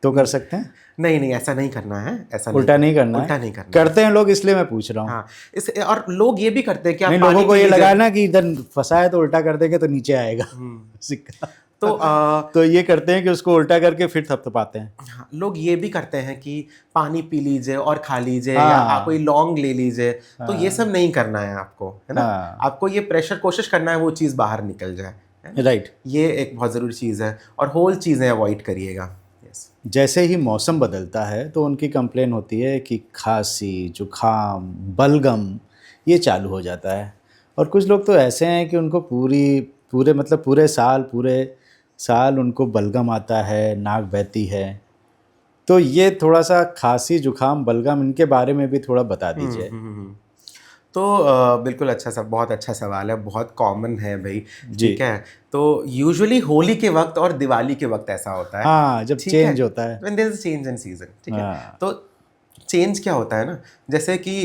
तो कर सकते हैं। नहीं, ऐसा नहीं करना है, ऐसा उल्टा नहीं करना उल्टा है। नहीं करना करते हैं लोग, इसलिए मैं पूछ रहा हूँ। हाँ, और लोग ये भी करते हैं कि आप नहीं, पानी लोगों को पी ये लीजिए। लगा ना कि इधर फंसा है तो उल्टा कर देंगे तो नीचे आएगा सिक्का। तो ये करते हैं कि उसको उल्टा करके फिर थपथपाते हैं। हाँ, लोग ये भी करते हैं कि पानी पी लीजिए और खा लीजिए, हाँ। या आप कोई लौंग ले लीजिए। तो ये सब नहीं करना है आपको, है ना। हाँ। आपको ये कोशिश करना है वो चीज़ बाहर निकल जाए, है ना? राइट। ये एक बहुत ज़रूरी चीज़ है। और होल चीज़ें अवॉइड करिएगा। यस। जैसे ही मौसम बदलता है तो उनकी कंप्लेन होती है कि खांसी, जुखाम, बलगम ये चालू हो जाता है। और कुछ लोग तो ऐसे हैं कि उनको पूरे साल उनको बलगम आता है, नाक बहती है। तो ये थोड़ा सा खांसी, जुखाम, बलगम, इनके बारे में भी थोड़ा बता दीजिए। तो बिल्कुल बहुत अच्छा सवाल है, बहुत कॉमन है भाई। जी। ठीक है। तो यूजुअली होली के वक्त और दिवाली के वक्त ऐसा होता है। हाँ, जब ठीक है? चेंज होता है। When there is a change in season, ठीक है। हाँ। तो चेंज क्या होता है ना, जैसे कि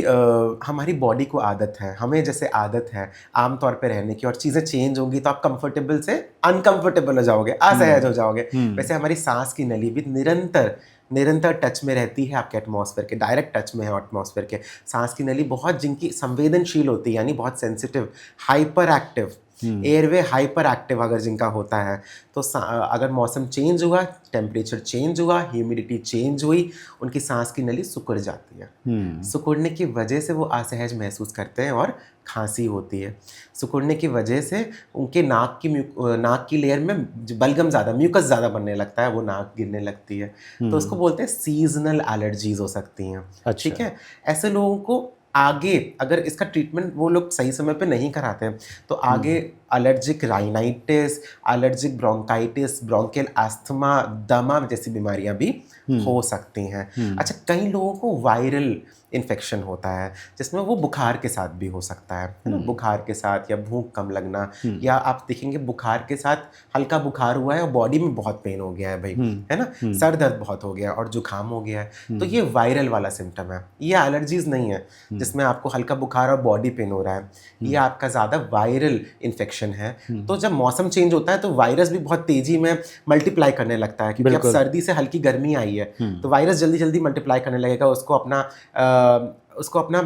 हमारी बॉडी को आदत है, हमें जैसे आदत है आमतौर पे रहने की, और चीज़ें चेंज होंगी तो आप कंफर्टेबल से अनकंफर्टेबल हो जाओगे, असहज हो जाओगे। वैसे हमारी सांस की नली भी निरंतर निरंतर टच में रहती है आपके एटमॉस्फेयर के, डायरेक्ट टच में है एटमॉस्फेयर के। सांस की नली बहुत जिनकी संवेदनशील होती है, यानी बहुत sensitive, hyper active, airway hyper active अगर जिनका होता है, तो अगर मौसम चेंज हुआ, टेम्परेचर चेंज हुआ, ह्यूमिडिटी चेंज हुई, उनकी सांस की नली सिकुड़ जाती है। सिकुड़ने की वजह से वो असहज महसूस करते हैं और खांसी होती है। सिकुड़ने की वजह से उनके नाक की लेयर में बलगम ज़्यादा, म्यूकस ज़्यादा बनने लगता है, वो नाक गिरने लगती है। तो उसको बोलते हैं सीजनल एलर्जीज हो सकती हैं। अच्छा। ठीक है, ऐसे लोगों को आगे अगर इसका ट्रीटमेंट वो लोग सही समय पे नहीं कराते हैं तो आगे allergic rhinitis, allergic bronchitis, bronchial asthma, दमा जैसी बीमारियां भी हो सकती हैं। अच्छा, कई लोगों को वायरल इन्फेक्शन होता है जिसमें वो बुखार के साथ भी हो सकता है ना, बुखार के साथ या भूख कम लगना, या आप देखेंगे बुखार के साथ हल्का बुखार हुआ है और बॉडी में बहुत पेन हो गया है भाई, है ना, सर दर्द बहुत हो गया और जुकाम हो गया है, तो ये वायरल वाला सिम्टम है। ये एलर्जीज नहीं है जिसमें आपको हल्का बुखार और बॉडी पेन हो रहा है, ये आपका ज़्यादा वायरल इन्फेक्शन है। तो जब मौसम चेंज होता है तो वायरस भी बहुत तेजी में मल्टीप्लाई करने लगता है, क्योंकि अब सर्दी से हल्की गर्मी आई है तो वायरस जल्दी जल्दी मल्टीप्लाई करने लगेगा। उसको अपना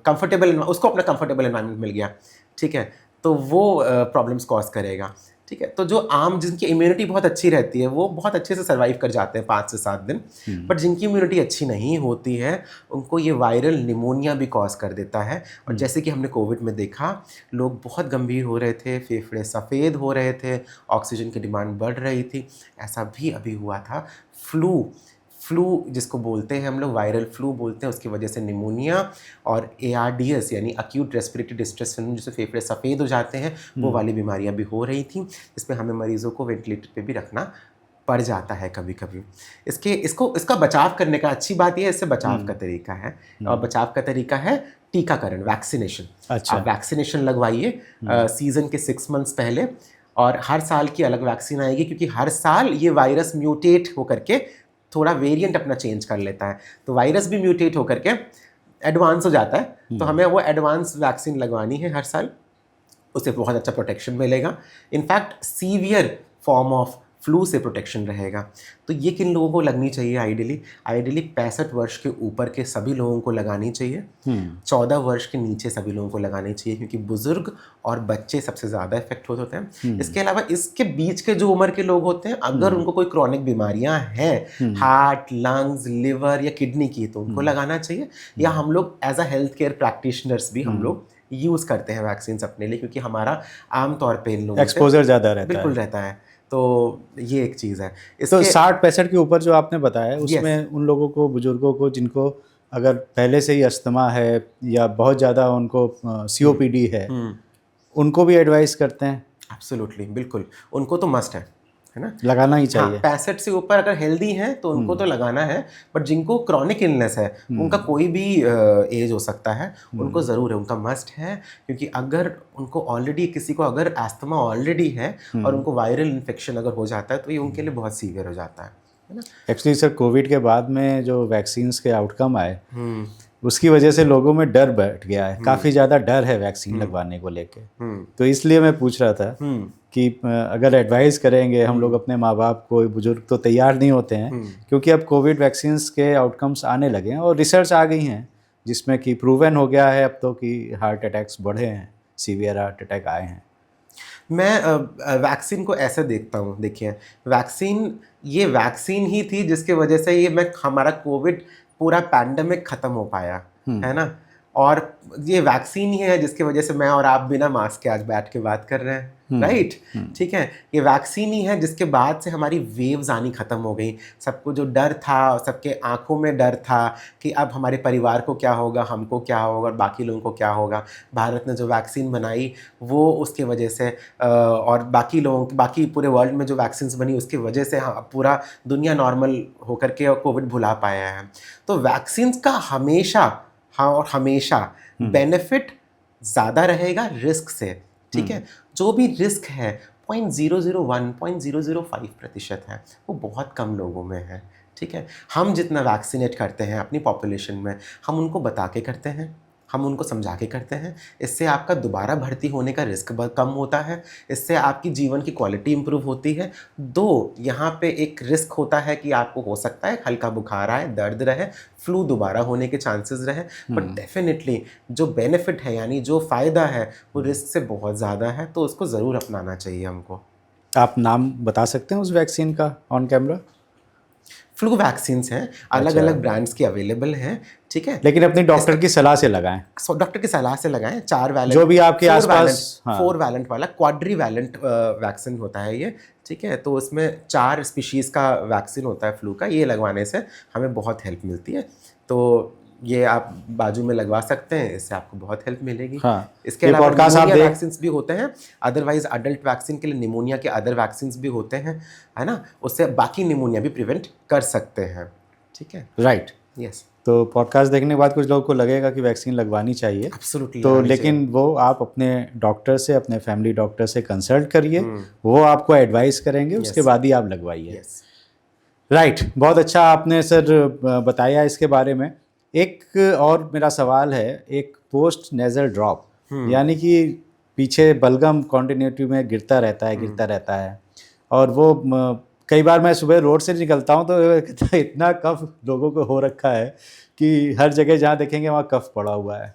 कंफर्टेबल एनवायरनमेंट मिल गया, ठीक है, तो वो प्रॉब्लम्स कॉज करेगा। ठीक है, तो जो आम जिनकी इम्यूनिटी बहुत अच्छी रहती है वो बहुत अच्छे से सर्वाइव कर जाते हैं 5 से 7 दिन, बट जिनकी इम्यूनिटी अच्छी नहीं होती है उनको ये वायरल निमोनिया भी कॉज कर देता है। और जैसे कि हमने कोविड में देखा, लोग बहुत गंभीर हो रहे थे, फेफड़े सफ़ेद हो रहे थे, ऑक्सीजन की डिमांड बढ़ रही थी। ऐसा भी अभी हुआ था। फ्लू जिसको बोलते हैं हम लोग, वायरल फ्लू बोलते हैं, उसकी वजह से निमोनिया और ARDS यानी एक्यूट रेस्पिरेटरी डिस्ट्रेस सिंड्रोम, जिससे फेफड़े सफ़ेद हो जाते हैं, वो वाली बीमारियां भी हो रही थी, जिसमें हमें मरीज़ों को वेंटिलेटर पे भी रखना पड़ जाता है कभी कभी। इसका बचाव करने का, अच्छी बात यह है इससे बचाव का तरीका है, और बचाव का तरीका है टीकाकरण, वैक्सीनेशन। अच्छा। आप वैक्सीनेशन लगवाइए सीज़न के 6 मंथ्स पहले, और हर साल की अलग वैक्सीन आएगी, क्योंकि हर साल ये वायरस म्यूटेट होकर के थोड़ा वेरिएंट अपना चेंज कर लेता है, तो वायरस भी म्यूटेट होकर के एडवांस हो जाता है, तो हमें वो एडवांस वैक्सीन लगवानी है हर साल, उससे बहुत अच्छा प्रोटेक्शन मिलेगा। In fact severe form of flu से प्रोटेक्शन रहेगा। तो ये किन लोगों को लगनी चाहिए? आइडियली 65 वर्ष के ऊपर के सभी लोगों को लगानी चाहिए, 14 वर्ष के नीचे सभी लोगों को लगानी चाहिए, क्योंकि बुजुर्ग और बच्चे सबसे ज़्यादा इफेक्ट होते हैं। इसके अलावा इसके बीच के जो उम्र के लोग होते हैं, अगर उनको कोई क्रॉनिक बीमारियां हैं, हार्ट, लंग्स, लिवर या किडनी की, तो उनको लगाना चाहिए। या हम लोग as a health care practitioners भी हम लोग यूज़ करते हैं वैक्सीन अपने लिए, क्योंकि हमारा आमतौर पर इन लोगों एक्सपोजर ज़्यादा रहता है। बिल्कुल रहता है, तो ये एक चीज़ है। तो 60-65 के ऊपर जो आपने बताया, उसमें उन लोगों को, बुजुर्गों को, जिनको अगर पहले से ही अस्थमा है या बहुत ज़्यादा उनको COPD है, उनको भी एडवाइस करते हैं? एब्सोल्युटली, बिल्कुल, उनको तो मस्ट है ना, लगाना ही चाहिए। 65 से ऊपर अगर हेल्दी हैं तो उनको तो लगाना है, बट जिनको क्रॉनिक इलनेस है, उनका कोई भी एज हो सकता है, उनको ज़रूर है, उनका मस्ट है। क्योंकि अगर उनको ऑलरेडी, किसी को अगर एस्थमा ऑलरेडी है और उनको वायरल इन्फेक्शन अगर हो जाता है, तो ये उनके लिए बहुत सीवियर हो जाता है ना। एक्चुअली सर, कोविड के बाद में जो वैक्सीन्स के आउटकम आए, उसकी वजह से लोगों में डर बैठ गया है, काफ़ी ज़्यादा डर है वैक्सीन लगवाने को लेके। तो इसलिए मैं पूछ रहा था कि अगर एडवाइस करेंगे हम लोग अपने माँ बाप को, बुजुर्ग तो तैयार नहीं होते हैं, क्योंकि अब कोविड वैक्सीन्स के आउटकम्स आने लगे हैं और रिसर्च आ गई हैं जिसमें कि प्रूवन हो गया है अब तो कि हार्ट अटैक्स बढ़े हैं, सीवियर हार्ट अटैक आए हैं। मैं वैक्सीन को ऐसे देखता हूँ, देखिए, ये वैक्सीन ही थी जिसके वजह से हमारा कोविड पूरा पैंडेमिक ख़त्म हो पाया, है ना। और ये वैक्सीन ही है जिसकी वजह से मैं और आप बिना मास्क के आज बैठ के बात कर रहे हैं, राइट। ठीक है, ये वैक्सीन ही है जिसके बाद से हमारी वेव्स आनी ख़त्म हो गई। सबको जो डर था, सबके आंखों में डर था कि अब हमारे परिवार को क्या होगा, हमको क्या होगा और बाकी लोगों को क्या होगा, भारत ने जो वैक्सीन बनाई वो उसके वजह से, और बाकी पूरे वर्ल्ड में जो वैक्सीन बनी उसकी वजह से पूरा दुनिया नॉर्मल होकर के कोविड भुला पाया है। तो वैक्सीन का हमेशा बेनिफिट ज़्यादा रहेगा रिस्क से, ठीक है। जो भी रिस्क है 0.001 0.005% है, वो बहुत कम लोगों में है, ठीक है, हम जितना वैक्सीनेट करते हैं अपनी पॉपुलेशन में, हम उनको बता के करते हैं, हम उनको समझा के करते हैं। इससे आपका दोबारा भर्ती होने का रिस्क कम होता है, इससे आपकी जीवन की क्वालिटी इंप्रूव होती है। दो, यहाँ पे एक रिस्क होता है कि आपको हो सकता है हल्का बुखार आए, दर्द रहे, फ्लू दोबारा होने के चांसेस रहे, बट डेफिनेटली जो बेनिफिट है यानी जो फ़ायदा है वो रिस्क से बहुत ज़्यादा है, तो उसको ज़रूर अपनाना चाहिए हमको। आप नाम बता सकते हैं उस वैक्सीन का ऑन कैमरा? फ्लू वैक्सीन्स हैं, अलग अलग ब्रांड्स की अवेलेबल हैं, ठीक है, लेकिन अपनी डॉक्टर की सलाह से लगाएं। डॉक्टर की सलाह से लगाएं। 4 वैलेंट जो भी आपके आसपास, हाँ। 4 वैलेंट वाला क्वाड्री वैलेंट वैक्सीन होता है ये, ठीक है, तो उसमें 4 स्पीशीज़ का वैक्सीन होता है फ्लू का। ये लगवाने से हमें बहुत हेल्प मिलती है, तो ये आप बाजू में लगवा सकते हैं, इससे आपको बहुत हेल्प मिलेगी। हाँ, इसके ये अलावा podcast आप निमोनिया देख- वैक्सीन्स भी होते हैं, अदरवाइज अडल्ट वैक्सीन के लिए निमोनिया के अदर वैक्सीन्स भी होते हैं, है ना, उससे बाकी निमोनिया भी प्रिवेंट कर सकते हैं, ठीक है। राइट। यस, तो पॉडकास्ट देखने के बाद कुछ लोगों को लगेगा कि वैक्सीन लगवानी चाहिए, एब्सोल्युटली। तो लेकिन वो आप अपने डॉक्टर से, अपने फैमिली डॉक्टर से कंसल्ट करिए, वो आपको एडवाइस करेंगे, उसके बाद ही आप लगवाइए। यस, राइट, बहुत अच्छा आपने सर बताया इसके बारे में। एक और मेरा सवाल है, एक पोस्ट नेजल ड्रॉप, यानी कि पीछे बलगम कॉन्टिन्यूटी में गिरता रहता है, और वो कई बार मैं सुबह रोड से निकलता हूँ तो इतना कफ लोगों को हो रखा है कि हर जगह जहाँ देखेंगे वहाँ कफ पड़ा हुआ है।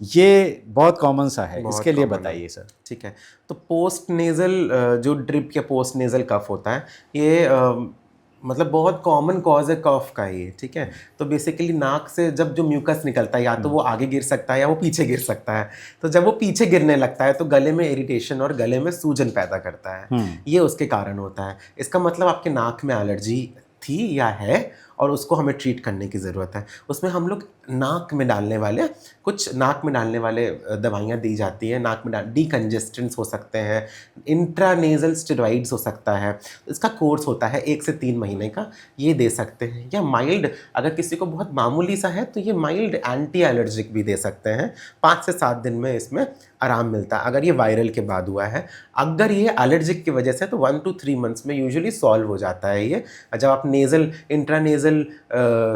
ये बहुत कॉमन सा है, इसके लिए बताइए सर। ठीक है, तो पोस्ट नेजल जो ड्रिप या पोस्ट नेजल कफ होता है, ये मतलब बहुत कॉमन कॉज है कफ का ये, ठीक है। तो बेसिकली नाक से जब जो म्यूकस निकलता है, या तो वो आगे गिर सकता है या वो पीछे गिर सकता है। तो जब वो पीछे गिरने लगता है तो गले में इरिटेशन और गले में सूजन पैदा करता है, ये उसके कारण होता है। इसका मतलब आपके नाक में एलर्जी थी या है, और उसको हमें ट्रीट करने की ज़रूरत है। उसमें हम लोग नाक में डालने वाले दवाइयाँ दी जाती है। नाक में डीकंजेस्टेंट्स हो सकते हैं, इंट्रानेजल स्टेरॉइड्स हो सकता है, इसका कोर्स होता है 1 से 3 महीने का, ये दे सकते हैं। या माइल्ड, अगर किसी को बहुत मामूली सा है तो ये माइल्ड एंटी एलर्जिक भी दे सकते हैं। 5 से 7 दिन में इसमें आराम मिलता है, अगर ये वायरल के बाद हुआ है। अगर ये एलर्जिक की वजह से तो 1 to 3 मंथ्स में यूजुअली सॉल्व हो जाता है ये। जब आप इंट्रानेजल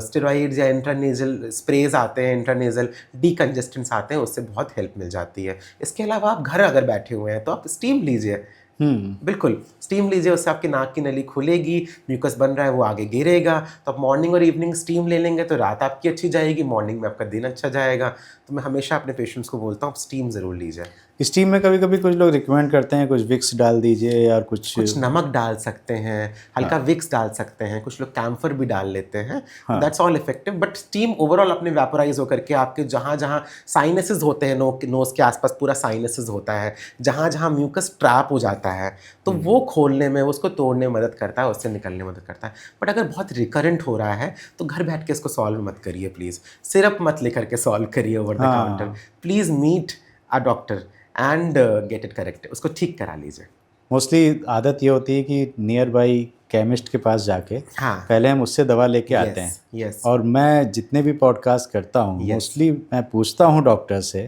स्टेरॉइड्स या इंट्रानेजल स्प्रेज आते हैं, इंट्रानेजल डीकंजेस्टेंट्स आते हैं, उससे बहुत हेल्प मिल जाती है। इसके अलावा आप घर अगर बैठे हुए हैं तो आप स्टीम लीजिए, बिल्कुल स्टीम लीजिए, उससे आपकी नाक की नली खुलेगी, म्यूकस बन रहा है वो आगे गिरेगा। तो आप मॉर्निंग और इवनिंग स्टीम ले लेंगे तो रात आपकी अच्छी जाएगी, मॉर्निंग में आपका दिन अच्छा जाएगा। तो मैं हमेशा अपने पेशेंट्स को बोलता हूँ स्टीम ज़रूर लीजिए। स्टीम में कभी कभी कुछ लोग रिकमेंड करते हैं कुछ विक्स डाल दीजिए या कुछ नमक डाल सकते हैं, हल्का विक्स डाल सकते हैं, कुछ लोग कैम्फर भी डाल लेते हैं, that's all effective. But steam overall अपने वेपोराइज होकर के आपके जहाँ जहाँ साइनसेस होते हैं, नोज़ के आसपास पूरा साइनसेस होता है, जहाँ जहाँ म्यूकस ट्रैप हो जाता है, तो वो खोलने में, उसको तोड़ने में मदद करता है, उससे निकलने में मदद करता है। बट अगर बहुत रिकरेंट हो रहा है तो घर बैठ के इसको सॉल्व मत करिए प्लीज़, सिरप मत लेकर के सॉल्व करिए over the counter. Please meet a doctor and get it correct, उसको ठीक करा लीजिए। मोस्टली आदत ये होती है कि नियर बाई केमिस्ट के पास जाके पहले हम उससे दवा लेके आते हैं। और मैं जितने भी पॉडकास्ट करता हूँ मोस्टली मैं पूछता हूँ डॉक्टर से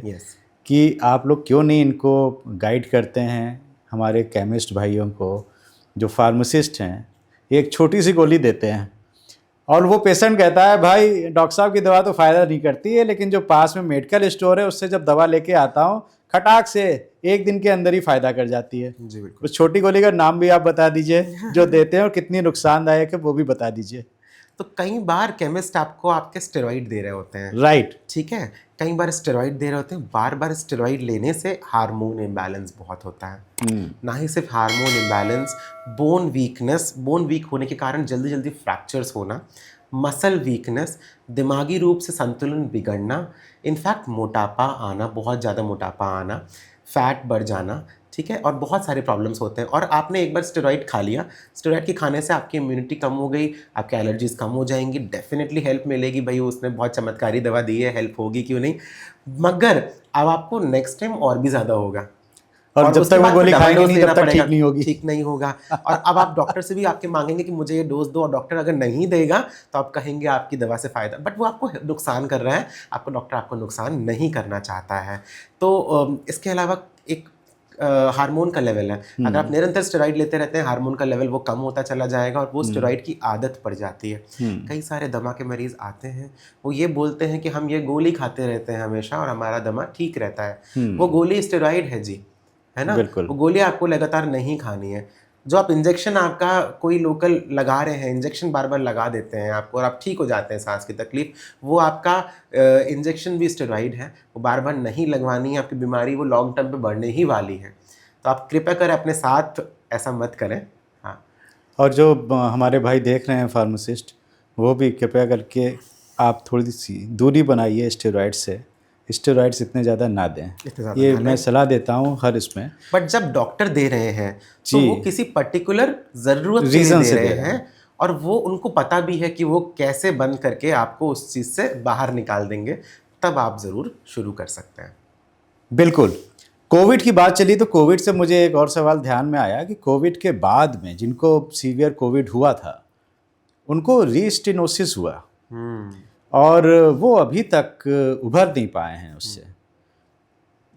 कि आप लोग क्यों नहीं इनको गाइड करते हैं, हमारे केमिस्ट भाइयों को जो फार्मासिस्ट हैं, एक छोटी सी गोली देते हैं और वो पेशेंट कहता है भाई डॉक्टर साहब की दवा तो फ़ायदा नहीं करती है, लेकिन जो पास में मेडिकल स्टोर है उससे जब दवा लेके आता हूँ खटाक से 1 दिन के अंदर ही फ़ायदा कर जाती है। जी बिल्कुल। उस छोटी गोली का नाम भी आप बता दीजिए जो देते हैं और कितनी नुकसानदायक है वो भी बता दीजिए। तो कई बार केमिस्ट आपको आपके स्टेरॉइड दे रहे होते हैं, राइट, ठीक है, कई बार स्टेरॉइड दे रहे होते हैं। बार बार स्टेरॉइड लेने से हार्मोन इम्बैलेंस बहुत होता है। ना ही सिर्फ hormone imbalance, bone weakness, bone weak होने के कारण जल्दी जल्दी फ्रैक्चर्स होना, मसल वीकनेस, दिमागी रूप से संतुलन बिगड़ना, इनफैक्ट मोटापा आना, बहुत ज़्यादा मोटापा आना, फैट बढ़ जाना, ठीक है, और बहुत सारे प्रॉब्लम्स होते हैं। और आपने एक बार स्टेरॉइड खा लिया, स्टेरॉइड के खाने से आपकी इम्यूनिटी कम हो गई, आपकी एलर्जीज कम हो जाएंगी, डेफिनेटली हेल्प मिलेगी। भाई उसने बहुत चमत्कारी दवा दी है, हेल्प होगी क्यों नहीं, मगर अब आपको नेक्स्ट टाइम और भी ज़्यादा होगा। और जब तक वो गोली खाएंगे नहीं तब तक ठीक नहीं होगा। और अब आप डॉक्टर से भी आपके मांगेंगे कि मुझे ये डोज दो, और डॉक्टर अगर नहीं देगा तो आप कहेंगे आपकी दवा से फ़ायदा, बट वो आपको नुकसान कर रहा है, आपको डॉक्टर आपको नुकसान नहीं करना चाहता है। तो इसके अलावा एक हार्मोन का लेवल है। अगर आप निरंतर स्टेरॉइड लेते रहते हैं, हार्मोन का लेवल वो कम होता चला जाएगा और वो स्टेरॉइड की आदत पड़ जाती है। कई सारे दमा के मरीज आते हैं, वो ये बोलते हैं कि हम ये गोली खाते रहते हैं हमेशा और हमारा दमा ठीक रहता है। वो गोली स्टेरॉइड है जी, है ना। बिल्कुल। वो गोली आपको लगातार नहीं खानी है। जो आप इंजेक्शन आपका कोई लोकल लगा रहे हैं, इंजेक्शन बार बार लगा देते हैं आपको और आप ठीक हो जाते हैं सांस की तकलीफ, वो आपका इंजेक्शन भी स्टेरॉइड है, वो बार बार नहीं लगवानी है। आपकी बीमारी वो लॉन्ग टर्म पे बढ़ने ही वाली है। तो आप कृपया कर अपने साथ ऐसा मत करें। हाँ, और जो हमारे भाई देख रहे हैं फार्मासिस्ट, वो भी कृपया करके आप थोड़ी सी दूरी बनाइए स्टेरॉइड से। स्टेरॉइड्स इतने ज़्यादा ना दें, इतने ज़्यादा ये ना मैं लें। सलाह देता हूँ हर इसमें। बट जब डॉक्टर दे रहे हैं तो जी। वो किसी पर्टिकुलर ज़रूरत के लिए रीज़न दे से रहे दे रहे हैं और वो उनको पता भी है कि वो कैसे बंद करके आपको उस चीज़ से बाहर निकाल देंगे, तब आप ज़रूर शुरू कर सकते हैं। बिल्कुल। कोविड की बात चली तो कोविड से मुझे एक और सवाल ध्यान में आया कि कोविड के बाद में जिनको सीवियर कोविड हुआ था, उनको रीस्टेनोसिस हुआ और वो अभी तक उभर नहीं पाए हैं उससे।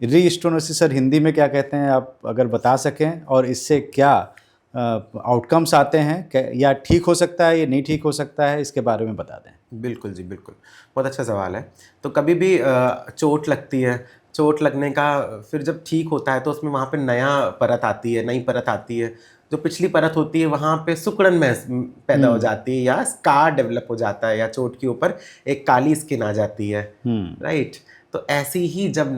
रीस्टेनोसिस सर हिंदी में क्या कहते हैं, आप अगर बता सकें, और इससे क्या आउटकम्स आते हैं, या ठीक हो सकता है या नहीं ठीक हो सकता है, इसके बारे में बता दें। बिल्कुल जी, बिल्कुल। बहुत अच्छा सवाल है। तो कभी भी चोट लगती है, चोट लगने का फिर जब ठीक होता है तो उसमें वहाँ पे नया परत आती है, नई परत आती है। जो पिछली परत होती है वहाँ पे सिकुड़न पैदा हो जाती है या स्कार डेवलप हो जाता है या चोट के ऊपर एक काली स्किन आ जाती है, राइट। तो ऐसे ही जब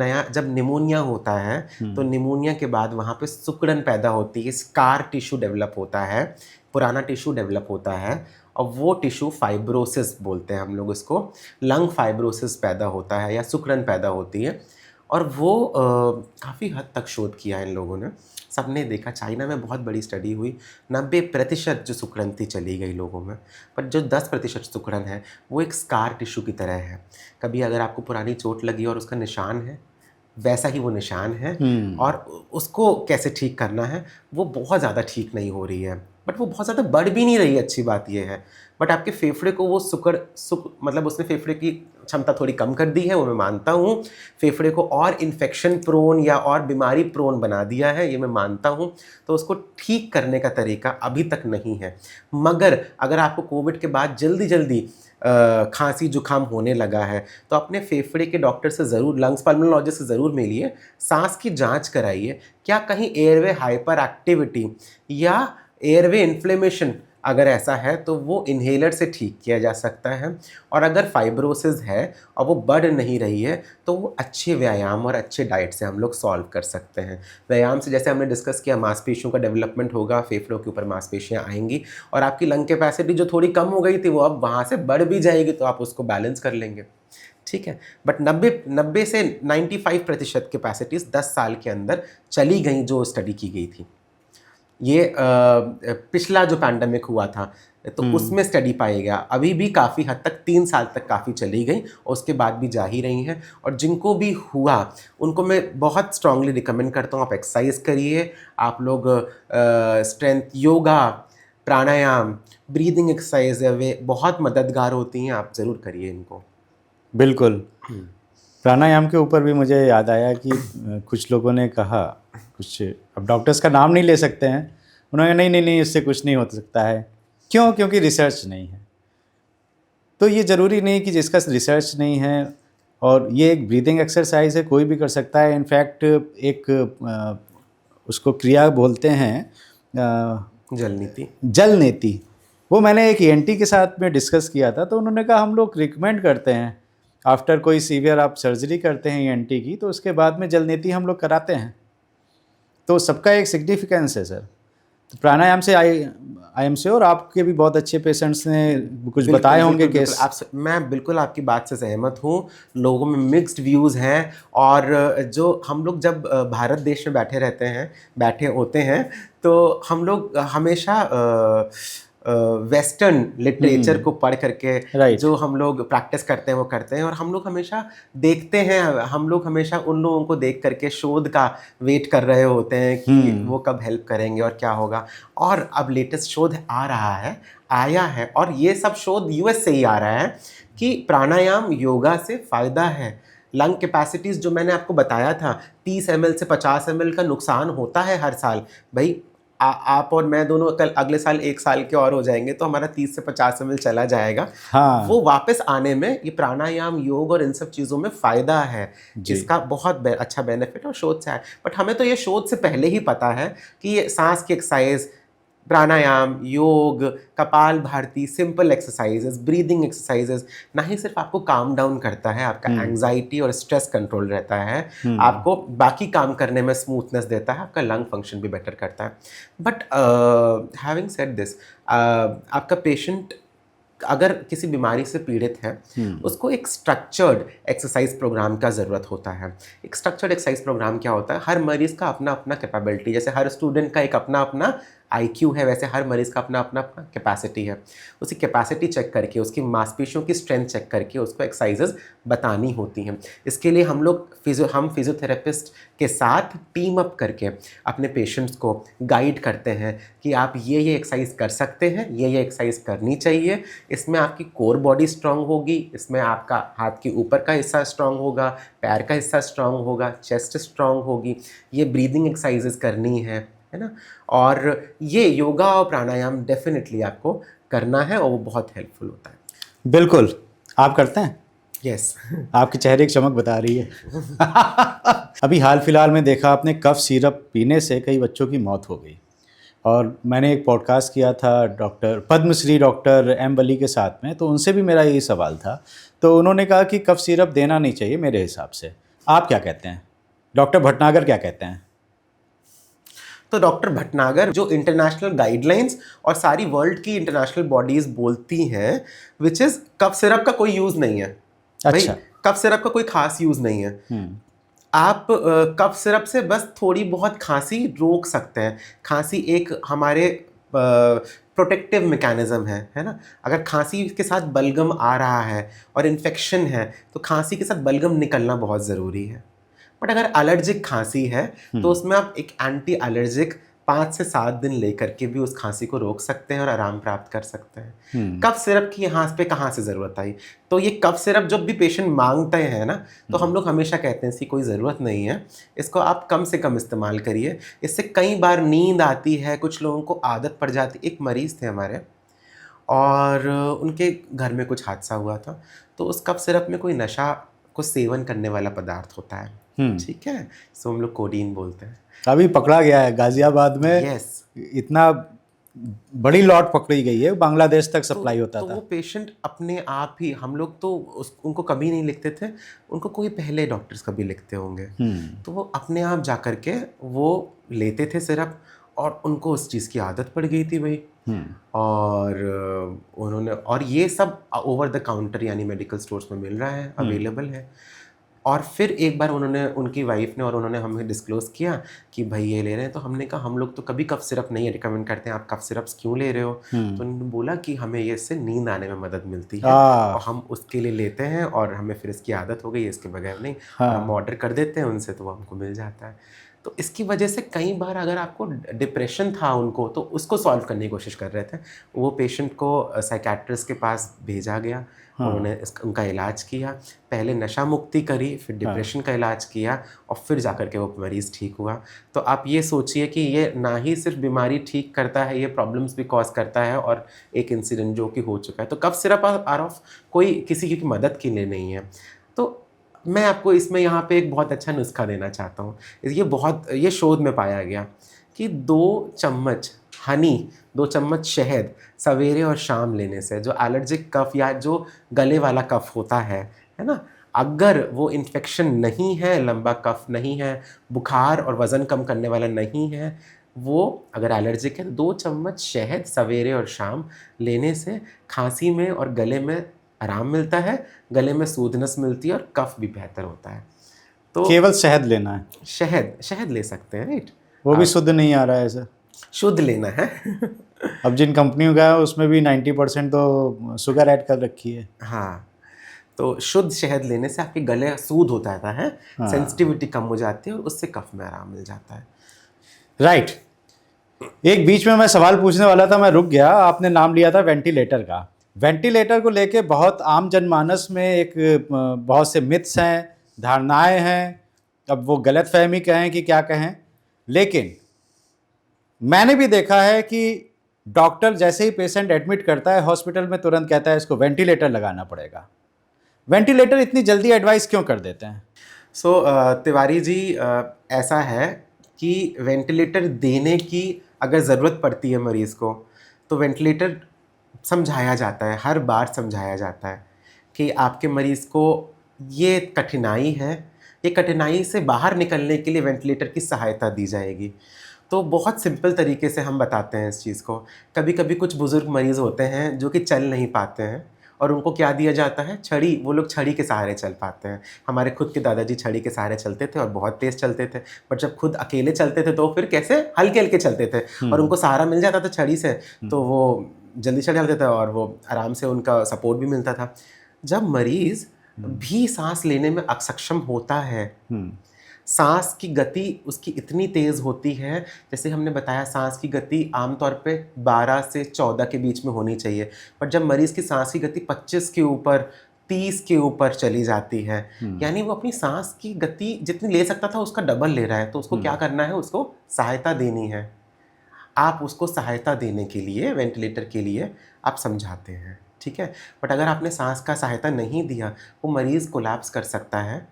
निमोनिया होता है तो निमोनिया के बाद वहाँ पे सिकुड़न पैदा होती है, स्कार टिश्यू डेवलप होता है, पुराना टिश्यू डेवलप होता है और वो टिश्यू फाइब्रोसिस बोलते हैं हम लोग इसको। लंग फाइब्रोसिस पैदा होता है या सिकुड़न पैदा होती है और वो काफ़ी हद तक शोध किया है इन लोगों ने। सबने देखा, चाइना में बहुत बड़ी स्टडी हुई, 90% जो सिकुड़न थी चली गई लोगों में, पर जो 10% सिकुड़न है वो एक स्कार टिश्यू की तरह है। कभी अगर आपको पुरानी चोट लगी और उसका निशान है, वैसा ही वो निशान है और उसको कैसे ठीक करना है, वो बहुत ज़्यादा ठीक नहीं हो रही है, बट वो बहुत ज़्यादा बढ़ भी नहीं रही है, अच्छी बात ये है। बट आपके फेफड़े को वो मतलब उसने फेफड़े की क्षमता थोड़ी कम कर दी है, वो मैं मानता हूँ। फेफड़े को और इन्फेक्शन प्रोन या और बीमारी प्रोन बना दिया है, ये मैं मानता हूँ। तो उसको ठीक करने का तरीका अभी तक नहीं है। मगर अगर आपको कोविड के बाद जल्दी खांसी जुकाम होने लगा है तो अपने फेफड़े के डॉक्टर से ज़रूर, लंग्स पल्मोनोलॉजिस्ट से ज़रूर मिलिए, सांस की जांच कराइए, क्या कहीं एयरवे हाइपर एक्टिविटी या एयरवे इन्फ्लेमेशन अगर ऐसा है तो वो इन्हेलर से ठीक किया जा सकता है। और अगर फाइब्रोसिस है और वो बढ़ नहीं रही है तो वो अच्छे व्यायाम और अच्छे डाइट से हम लोग सॉल्व कर सकते हैं। व्यायाम से, जैसे हमने डिस्कस किया, मांसपेशियों का डेवलपमेंट होगा, फेफड़ों के ऊपर मांसपेशियाँ आएंगी और आपकी लंग कैपेसिटी जो थोड़ी कम हो गई थी वो अब वहाँ से बढ़ भी जाएगी, तो आप उसको बैलेंस कर लेंगे, ठीक है। बट 90 से 95% कैपेसिटीज़ 10 साल के अंदर चली गई जो स्टडी की गई थी। ये पिछला जो पैंडेमिक हुआ था तो उसमें स्टडी पाया गया, अभी भी काफ़ी हद तक 3 साल तक काफ़ी चली गई और उसके बाद भी जा ही रही हैं। और जिनको भी हुआ उनको मैं बहुत स्ट्रांगली रिकमेंड करता हूँ, आप एक्सरसाइज करिए, आप लोग स्ट्रेंथ, योगा, प्राणायाम, ब्रीदिंग एक्सरसाइज है, वे बहुत मददगार होती हैं, आप ज़रूर करिए इनको। बिल्कुल। प्राणायाम के ऊपर भी मुझे याद आया कि कुछ लोगों ने कहा, कुछ, अब डॉक्टर्स का नाम नहीं ले सकते हैं, उन्होंने नहीं इससे कुछ नहीं हो सकता है। क्यों? क्योंकि रिसर्च नहीं है। तो ये ज़रूरी नहीं कि जिसका रिसर्च नहीं है, और ये एक ब्रीदिंग एक्सरसाइज है, कोई भी कर सकता है। इनफैक्ट एक उसको क्रिया बोलते हैं, जल नीति। वो मैंने एक ENT के साथ में डिस्कस किया था, तो उन्होंने कहा हम लोग रिकमेंड करते हैं आफ्टर कोई सीवियर आप सर्जरी करते हैं ENT की, तो उसके बाद में जल नीति हम लोग कराते हैं। तो सबका एक सिग्निफिकेंस है सर। तो प्राणायाम से आई एम श्योर आपके भी बहुत अच्छे पेशेंट्स ने कुछ बताए होंगे केस। मैं बिल्कुल आपकी बात से सहमत हूँ। लोगों में मिक्स्ड व्यूज़ हैं और जो हम लोग जब भारत देश में बैठे होते हैं तो हम लोग हमेशा वेस्टर्न लिटरेचर को पढ़ करके जो हम लोग प्रैक्टिस करते हैं वो करते हैं, और हम लोग हमेशा देखते हैं, हम लोग हमेशा उन लोगों को देख करके शोध का वेट कर रहे होते हैं कि वो कब हेल्प करेंगे और क्या होगा। और अब लेटेस्ट शोध आया है और ये सब शोध US से ही आ रहा है कि प्राणायाम योगा से फ़ायदा है। लंग कैपेसिटीज़ जो मैंने आपको बताया था 30 ml से 50 ml का नुकसान होता है हर साल। भाई आप और मैं दोनों कल अगले साल 1 साल के और हो जाएंगे तो हमारा 30 से 50 ml चला जाएगा। हाँ। वो वापस आने में ये प्राणायाम, योग और इन सब चीज़ों में फ़ायदा है। जी। इसका बहुत अच्छा बेनिफिट और शोध से है। बट हमें तो ये शोध से पहले ही पता है कि ये सांस की एक्सरसाइज, प्राणायाम, योग, कपाल भाती, सिंपल एक्सरसाइजेस, ब्रीदिंग एक्सरसाइजेस ना ही सिर्फ आपको काम डाउन करता है, आपका एंग्जाइटी और स्ट्रेस कंट्रोल रहता है, आपको बाकी काम करने में स्मूथनेस देता है, आपका लंग फंक्शन भी बेटर करता है। बट हैविंग सेड दिस, आपका पेशेंट अगर किसी बीमारी से पीड़ित है उसको एक स्ट्रक्चर्ड एक्सरसाइज प्रोग्राम का ज़रूरत होता है। एक स्ट्रक्चर्ड एक्सरसाइज प्रोग्राम क्या होता है? हर मरीज़ का अपना अपना कैपेबिलिटी, जैसे हर स्टूडेंट का एक अपना अपना IQ है, वैसे हर मरीज़ का अपना अपना कैपेसिटी है। उसी कैपेसिटी चेक करके, उसकी मांसपेशियों की स्ट्रेंथ चेक करके उसको एक्सरसाइजेज बतानी होती हैं। इसके लिए हम फिजियोथेरेपिस्ट के साथ टीम अप करके अपने पेशेंट्स को गाइड करते हैं कि आप ये एक्सरसाइज कर सकते हैं, ये एक्सरसाइज करनी चाहिए, इसमें आपकी कोर बॉडी स्ट्रांग होगी, इसमें आपका हाथ के ऊपर का हिस्सा स्ट्रांग होगा, पैर का हिस्सा स्ट्रांग होगा, चेस्ट स्ट्रांग होगी, ये ब्रीदिंग एक्सरसाइजेस करनी है ना। और ये योगा और प्राणायाम डेफिनेटली आपको करना है और वो बहुत हेल्पफुल होता है। बिल्कुल। आप करते हैं? यस। आपके चेहरे की चमक बता रही है। अभी हाल फिलहाल में देखा आपने, कफ सिरप पीने से कई बच्चों की मौत हो गई। और मैंने एक पॉडकास्ट किया था पद्मश्री डॉक्टर M वली के साथ में, तो उनसे भी मेरा यही सवाल था। तो उन्होंने कहा कि कफ सिरप देना नहीं चाहिए मेरे हिसाब से। आप क्या कहते हैं? डॉक्टर भटनागर क्या कहते हैं? तो डॉक्टर भटनागर जो इंटरनेशनल गाइडलाइंस और सारी वर्ल्ड की इंटरनेशनल बॉडीज बोलती हैं, विच इज़ कफ सिरप का कोई यूज़ नहीं है। अच्छा। कफ सिरप का कोई खास यूज़ नहीं है। आप कफ सिरप से बस थोड़ी बहुत खांसी रोक सकते हैं। खांसी एक हमारे प्रोटेक्टिव मैकेनिज्म है ना। अगर खांसी के साथ बलगम आ रहा है और इन्फेक्शन है तो खांसी के साथ बलगम निकलना बहुत ज़रूरी है। बट अगर एलर्जिक खांसी है तो उसमें आप एक एंटी एलर्जिक 5 से 7 दिन लेकर के भी उस खांसी को रोक सकते हैं और आराम प्राप्त कर सकते हैं। कफ सिरप की यहाँ पे कहाँ से ज़रूरत आई? तो ये कफ सिरप जब भी पेशेंट मांगते हैं ना, तो हम लोग हमेशा कहते हैं इसकी कोई ज़रूरत नहीं है, इसको आप कम से कम इस्तेमाल करिए। इससे कई बार नींद आती है, कुछ लोगों को आदत पड़ जाती। एक मरीज़ थे हमारे और उनके घर में कुछ हादसा हुआ था, तो उस कफ सिरप में कोई नशा को सेवन करने वाला पदार्थ होता है, ठीक है, सो हम लोग कोडीन बोलते हैं। अभी पकड़ा गया है गाजियाबाद में। यस। इतना बड़ी लॉट पकड़ी गई है, बांग्लादेश तक सप्लाई होता तो था। वो पेशेंट अपने आप ही, हम लोग तो उनको कभी नहीं लिखते थे, उनको कोई पहले डॉक्टर्स कभी लिखते होंगे, तो वो अपने आप जा कर के वो लेते थे सिरप और उनको उस चीज़ की आदत पड़ गई थी भाई। और उन्होंने, और ये सब ओवर द काउंटर यानी मेडिकल स्टोर्स में मिल रहा है, अवेलेबल है। और फिर एक बार उन्होंने, उनकी वाइफ ने और उन्होंने हमें डिस्क्लोज़ किया कि भाई ये ले रहे हैं। तो हमने कहा हम लोग तो कभी कफ सिरप नहीं रिकमेंड करते हैं, आप कफ सिरप्स क्यों ले रहे हो? तो उन्होंने बोला कि हमें ये इससे नींद आने में मदद मिलती है और हम उसके लिए लेते हैं और हमें फिर इसकी आदत हो गई है, इसके बगैर नहीं। हम ऑर्डर कर देते हैं उनसे तो वो हमको मिल जाता है। तो इसकी वजह से कई बार अगर आपको डिप्रेशन था उनको, तो उसको सॉल्व करने की कोशिश कर रहे थे, वो पेशेंट को साइकेट्रिस्ट के पास भेजा गया। उन्होंने उनका इलाज किया, पहले नशा मुक्ति करी, फिर डिप्रेशन का इलाज किया और फिर जाकर के वो मरीज़ ठीक हुआ। तो आप ये सोचिए कि ये ना ही सिर्फ बीमारी ठीक करता है, ये प्रॉब्लम्स भी कॉज करता है। और एक इंसिडेंट जो कि हो चुका है, तो कफ सिरप आर ऑफ कोई किसी की मदद के लिए नहीं है। तो मैं आपको इसमें यहाँ पे एक बहुत अच्छा नुस्खा देना चाहता हूँ। ये शोध में पाया गया कि 2 चम्मच हनी, 2 चम्मच शहद सवेरे और शाम लेने से जो एलर्जिक कफ या जो गले वाला कफ होता है ना, अगर वो इन्फेक्शन नहीं है, लंबा कफ नहीं है, बुखार और वज़न कम करने वाला नहीं है, वो अगर एलर्जिक है, तो 2 चम्मच शहद सवेरे और शाम लेने से खांसी में और गले में आराम मिलता है, गले में सूदनेस मिलती है और कफ भी बेहतर होता है। तो केवल शहद लेना है? शहद ले सकते हैं, राइट। वो भी शुद्ध नहीं आ रहा है ऐसा? शुद्ध लेना है। अब जिन कंपनियों का है उसमें भी 90% तो शुगर ऐड कर रखी है। हाँ, तो शुद्ध शहद लेने से आपके गले सूद हो जाता है, सेंसिटिविटी कम हो जाती है और उससे कफ में आराम मिल जाता है। राइट। एक बीच में मैं सवाल पूछने वाला था, मैं रुक गया। आपने नाम लिया था वेंटिलेटर का। वेंटिलेटर को लेके बहुत आम जनमानस में एक बहुत से मिथ्स हैं, धारणाएं हैं, अब वो गलतफहमी कहें कि क्या कहें, लेकिन मैंने भी देखा है कि डॉक्टर जैसे ही पेशेंट एडमिट करता है हॉस्पिटल में तुरंत कहता है इसको वेंटिलेटर लगाना पड़ेगा। वेंटिलेटर इतनी जल्दी एडवाइस क्यों कर देते हैं? तिवारी जी, ऐसा है कि वेंटिलेटर देने की अगर ज़रूरत पड़ती है मरीज़ को, तो वेंटिलेटर समझाया जाता है, हर बार समझाया जाता है कि आपके मरीज़ को ये कठिनाई है, ये कठिनाई से बाहर निकलने के लिए वेंटिलेटर की सहायता दी जाएगी। तो बहुत सिंपल तरीके से हम बताते हैं इस चीज़ को। कभी कभी कुछ बुज़ुर्ग मरीज़ होते हैं जो कि चल नहीं पाते हैं, और उनको क्या दिया जाता है, छड़ी। वो लोग छड़ी के सहारे चल पाते हैं। हमारे खुद के दादाजी छड़ी के सहारे चलते थे और बहुत तेज़ चलते थे, बट जब खुद अकेले चलते थे तो फिर कैसे, हल्के हल्के चलते थे, और उनको सहारा मिल जाता था छड़ी से, तो वो जल्दी चल जाते थे और वो आराम से उनका सपोर्ट भी मिलता था। जब मरीज़ भी सांस लेने में अक्षम होता है, सांस की गति उसकी इतनी तेज़ होती है, जैसे हमने बताया सांस की गति आमतौर पे 12 से 14 के बीच में होनी चाहिए, बट जब मरीज़ की सांस की गति 25 के ऊपर, 30 के ऊपर चली जाती है, यानी वो अपनी सांस की गति जितनी ले सकता था उसका डबल ले रहा है, तो उसको क्या करना है, उसको सहायता देनी है। आप उसको सहायता देने के लिए, वेंटिलेटर के लिए आप समझाते हैं, ठीक है। बट अगर आपने सांस का सहायता नहीं दिया, वो मरीज़ कोलैप्स कर सकता है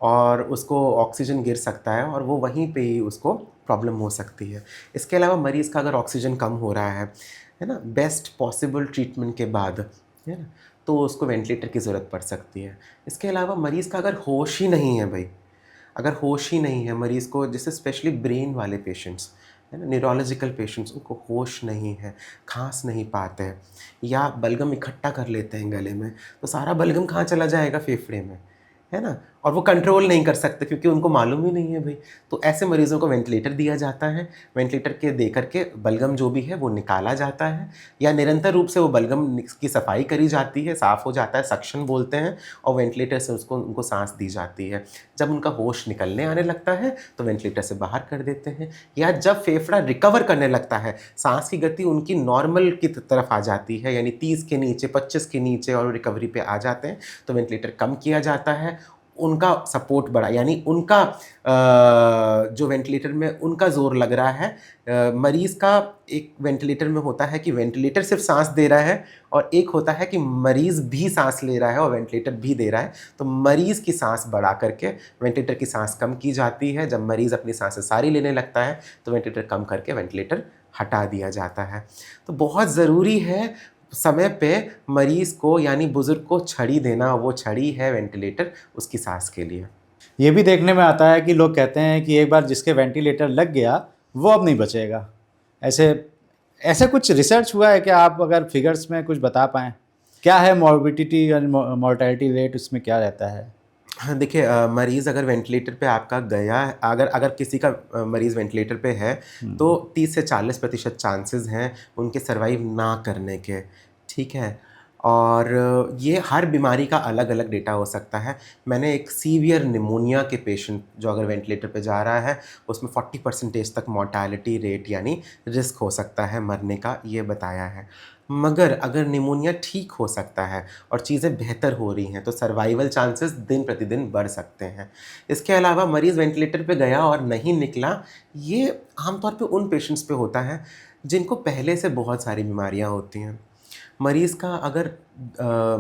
और उसको ऑक्सीजन गिर सकता है और वो वहीं पे ही उसको प्रॉब्लम हो सकती है। इसके अलावा मरीज़ का अगर ऑक्सीजन कम हो रहा है ना, बेस्ट पॉसिबल ट्रीटमेंट के बाद, है ना, तो उसको वेंटिलेटर की ज़रूरत पड़ सकती है। इसके अलावा मरीज़ का अगर होश ही नहीं है भाई, अगर होश ही नहीं है मरीज़ को, जैसे स्पेशली ब्रेन वाले पेशेंट्स, है ना, न्यूरोलॉजिकल पेशेंट्स, उनको होश नहीं है, खांस नहीं पाते हैं, या बलगम इकट्ठा कर लेते हैं गले में, तो सारा बलगम कहाँ चला जाएगा, फेफड़े में, है ना, और वो कंट्रोल नहीं कर सकते क्योंकि उनको मालूम ही नहीं है भाई। तो ऐसे मरीज़ों को वेंटिलेटर दिया जाता है। वेंटिलेटर के दे करके बलगम जो भी है वो निकाला जाता है, या निरंतर रूप से वो बलगम की सफाई करी जाती है, साफ़ हो जाता है, सक्शन बोलते हैं, और वेंटिलेटर से उनको सांस दी जाती है। जब उनका होश निकलने आने लगता है तो वेंटिलेटर से बाहर कर देते हैं, या जब फेफड़ा रिकवर करने लगता है, सांस की गति उनकी नॉर्मल की तरफ आ जाती है, यानी 30 के नीचे, 25 के नीचे, और रिकवरी पे आ जाते हैं, तो वेंटिलेटर कम किया जाता है, उनका सपोर्ट बढ़ा, यानी उनका जो वेंटिलेटर में उनका ज़ोर लग रहा है। मरीज़ का एक वेंटिलेटर में होता है कि वेंटिलेटर सिर्फ सांस दे रहा है, और एक होता है कि मरीज़ भी सांस ले रहा है और वेंटिलेटर भी दे रहा है। तो मरीज़ की सांस बढ़ा करके वेंटिलेटर की सांस कम की जाती है। जब मरीज़ अपनी सांसें सारी लेने लगता है तो वेंटिलेटर कम करके वेंटिलेटर हटा दिया जाता है। तो बहुत ज़रूरी है समय पे मरीज़ को, यानी बुज़ुर्ग को छड़ी देना। वो छड़ी है वेंटिलेटर उसकी सांस के लिए। ये भी देखने में आता है कि लोग कहते हैं कि एक बार जिसके वेंटिलेटर लग गया वो अब नहीं बचेगा। ऐसे ऐसे कुछ रिसर्च हुआ है क्या? आप अगर फिगर्स में कुछ बता पाएँ, क्या है मॉर्बिडिटी और मॉर्टेलिटी रेट, उसमें क्या रहता है? हाँ, देखिए, मरीज़ अगर वेंटिलेटर पे आपका गया, अगर अगर किसी का मरीज़ वेंटिलेटर पे है, तो 30 से 40% चांसेस हैं उनके सर्वाइव ना करने के, ठीक है। और ये हर बीमारी का अलग अलग डेटा हो सकता है। मैंने एक सीवियर निमोनिया के पेशेंट जो अगर वेंटिलेटर पे जा रहा है, उसमें 40% तक मॉर्टेलिटी रेट, यानी रिस्क हो सकता है मरने का, ये बताया है। मगर अगर निमोनिया ठीक हो सकता है और चीज़ें बेहतर हो रही हैं, तो सर्वाइवल चांसेस दिन प्रतिदिन बढ़ सकते हैं। इसके अलावा मरीज़ वेंटिलेटर पे गया और नहीं निकला, ये आमतौर पे उन पेशेंट्स पे होता है जिनको पहले से बहुत सारी बीमारियां होती हैं। मरीज़ का अगर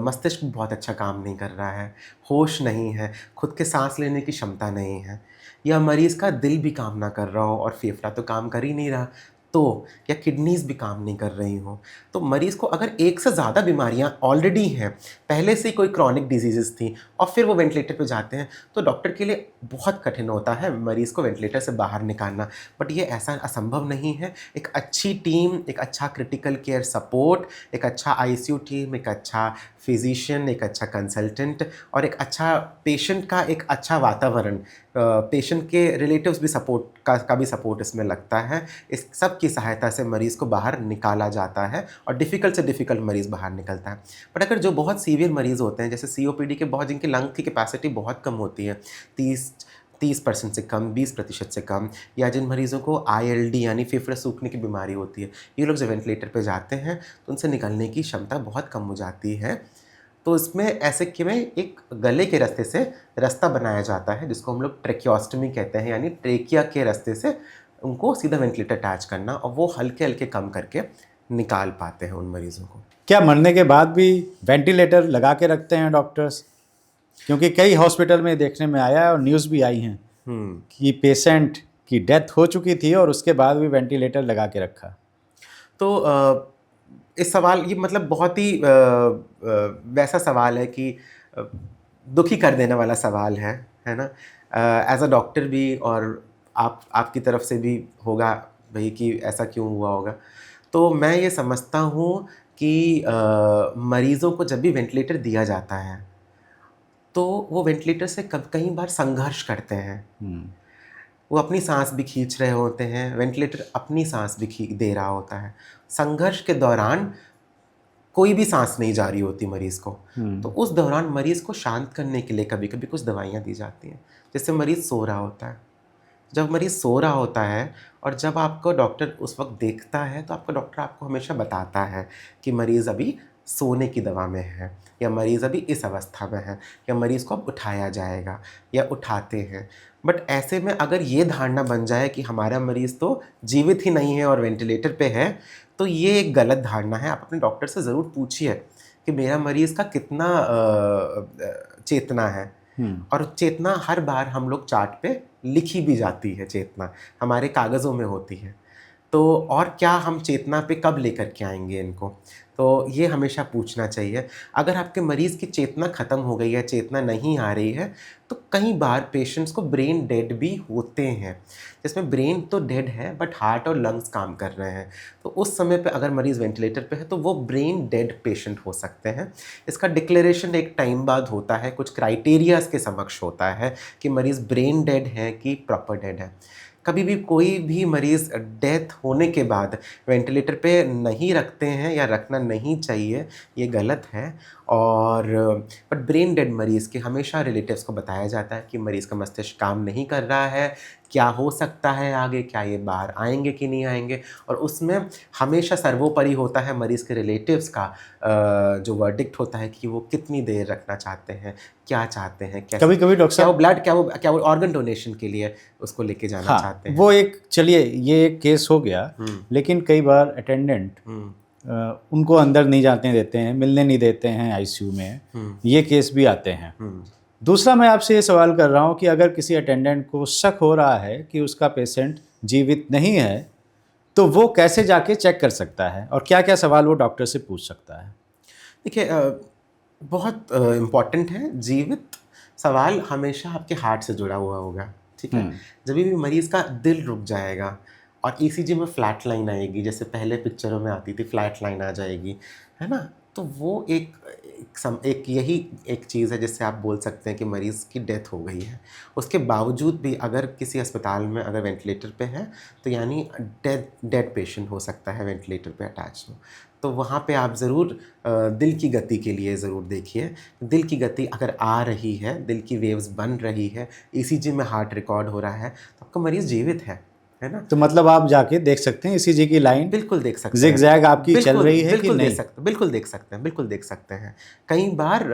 मस्तिष्क बहुत अच्छा काम नहीं कर रहा है, होश नहीं है, खुद के सांस लेने की क्षमता नहीं है, या मरीज़ का दिल भी काम ना कर रहा हो और फेफड़ा तो काम कर ही नहीं रहा, तो या किडनीज़ भी काम नहीं कर रही हो, तो मरीज़ को अगर एक से ज़्यादा बीमारियां ऑलरेडी हैं, पहले से ही कोई क्रॉनिक डिजीज़ेज़ थी, और फिर वो वेंटिलेटर पे जाते हैं, तो डॉक्टर के लिए बहुत कठिन होता है मरीज़ को वेंटिलेटर से बाहर निकालना। बट ये ऐसा असंभव नहीं है। एक अच्छी टीम, एक अच्छा क्रिटिकल केयर सपोर्ट, एक अच्छा आईसीयू टीम, एक अच्छा फिजिशियन, एक अच्छा कंसल्टेंट, और एक अच्छा पेशेंट का एक अच्छा वातावरण, पेशेंट के रिलेटिव्स भी सपोर्ट का भी सपोर्ट इसमें लगता है। इस सब की सहायता से मरीज़ को बाहर निकाला जाता है, और डिफ़िकल्ट से डिफ़िकल्ट मरीज़ बाहर निकलता है। बट अगर जो बहुत सीवियर मरीज़ होते हैं, जैसे सीओपीडी के, बहुत जिनके लंग की कैपेसिटी बहुत कम होती है, 30% से कम, 20% से कम, या जिन मरीज़ों को आईएलडी यानी फेफड़े सूखने की बीमारी होती है, ये लोग जब वेंटिलेटर पे जाते हैं तो उनसे निकलने की क्षमता बहुत कम हो जाती है। तो इसमें ऐसे कि में एक गले के रास्ते से रास्ता बनाया जाता है जिसको हम लोग ट्रेकियोस्टमी कहते हैं, यानी ट्रेकिया के रास्ते से उनको सीधा वेंटिलेटर अटैच करना, और वो हल्के हल्के कम करके निकाल पाते हैं उन मरीजों को। क्या मरने के बाद भी वेंटिलेटर लगा के रखते हैं डॉक्टर्स? क्योंकि कई हॉस्पिटल में देखने में आया है और न्यूज़ भी आई हैं कि पेशेंट की डेथ हो चुकी थी और उसके बाद भी वेंटिलेटर लगा के रखा। तो इस सवाल ये मतलब बहुत ही वैसा सवाल है कि दुखी कर देने वाला सवाल है ना। एज अ डॉक्टर भी, और आपकी तरफ से भी होगा भाई कि ऐसा क्यों हुआ होगा। तो मैं ये समझता हूँ कि मरीज़ों को जब भी वेंटिलेटर दिया जाता है तो वो वेंटिलेटर से कई बार संघर्ष करते हैं। वो अपनी सांस भी खींच रहे होते हैं, वेंटिलेटर अपनी सांस भी दे रहा होता है। संघर्ष के दौरान कोई भी सांस नहीं जा रही होती मरीज़ को। तो उस दौरान मरीज़ को शांत करने के लिए कभी कभी कुछ दवाइयाँ दी जाती हैं, जिससे मरीज़ सो रहा होता है। जब मरीज़ सो रहा होता है और जब आपको डॉक्टर उस वक्त देखता है तो आपका डॉक्टर आपको हमेशा बताता है कि मरीज़ अभी सोने की दवा में है, या मरीज़ अभी इस अवस्था में है, या मरीज़ को अब उठाया जाएगा या उठाते हैं। बट ऐसे में अगर ये धारणा बन जाए कि हमारा मरीज़ तो जीवित ही नहीं है और वेंटिलेटर पे है, तो ये एक गलत धारणा है। आप अपने डॉक्टर से ज़रूर पूछिए कि मेरा मरीज़ का कितना चेतना है। और चेतना हर बार हम लोग चार्ट पे लिखी भी जाती है, चेतना हमारे कागज़ों में होती है। तो और क्या हम चेतना पे कब लेकर के आएंगे इनको, तो ये हमेशा पूछना चाहिए। अगर आपके मरीज़ की चेतना ख़त्म हो गई है, चेतना नहीं आ रही है, तो कई बार पेशेंट्स को ब्रेन डेड भी होते हैं, जिसमें ब्रेन तो डेड है बट हार्ट और लंग्स काम कर रहे हैं। तो उस समय पे अगर मरीज़ वेंटिलेटर पे है तो वो ब्रेन डेड पेशेंट हो सकते हैं। इसका डिक्लेरेशन एक टाइम बाद होता है, कुछ क्राइटेरियाज के समक्ष होता है कि मरीज़ ब्रेन डेड है कि प्रॉपर डेड है। कभी भी कोई भी मरीज़ डेथ होने के बाद वेंटिलेटर पे नहीं रखते हैं या रखना नहीं चाहिए, ये गलत है। और बट ब्रेन डेड मरीज़ के हमेशा रिलेटिव्स को बताया जाता है कि मरीज़ का मस्तिष्क काम नहीं कर रहा है, क्या हो सकता है आगे, क्या ये बाहर आएंगे कि नहीं आएंगे। और उसमें हमेशा सर्वोपरि होता है मरीज़ के रिलेटिव्स का जो वर्डिक्ट होता है कि वो कितनी देर रखना चाहते हैं, क्या चाहते हैं, कैसे। कभी कभी डॉक्टर क्या वो साहब, ब्लड, क्या वो ऑर्गन डोनेशन के लिए उसको लेके जाना चाहते हैं। वो एक, चलिए ये एक केस हो गया, लेकिन कई बार अटेंडेंट उनको अंदर नहीं जाने देते हैं, मिलने नहीं देते हैं आईसीयू में, ये केस भी आते हैं। दूसरा, मैं आपसे ये सवाल कर रहा हूँ कि अगर किसी अटेंडेंट को शक हो रहा है कि उसका पेशेंट जीवित नहीं है, तो वो कैसे जाके चेक कर सकता है और क्या क्या सवाल वो डॉक्टर से पूछ सकता है? देखिए, बहुत इम्पॉर्टेंट है। जीवित सवाल हमेशा आपके हार्ट से जुड़ा हुआ होगा, ठीक है। जब भी मरीज़ का दिल रुक जाएगा और ईसीजी में फ्लैट लाइन आएगी, जैसे पहले पिक्चरों में आती थी फ्लैट लाइन आ जाएगी, है ना, तो वो एक यही एक चीज़ है जिससे आप बोल सकते हैं कि मरीज़ की डेथ हो गई है। उसके बावजूद भी अगर किसी अस्पताल में अगर वेंटिलेटर पे है तो यानी डेड पेशेंट हो सकता है वेंटिलेटर पे अटैच हो। तो वहाँ पे आप ज़रूर दिल की गति के लिए ज़रूर देखिए। दिल की गति अगर आ रही है, दिल की वेव्स बन रही है, ईसीजी में हार्ट रिकॉर्ड हो रहा है, तो आपका मरीज़ जीवित है ना। तो मतलब आप जाके देख सकते हैं ईसीजी की लाइन, बिल्कुल देख सकते हैं, जिगजैग आपकी चल रही है कि नहीं। बिल्कुल देख सकते हैं। कई बार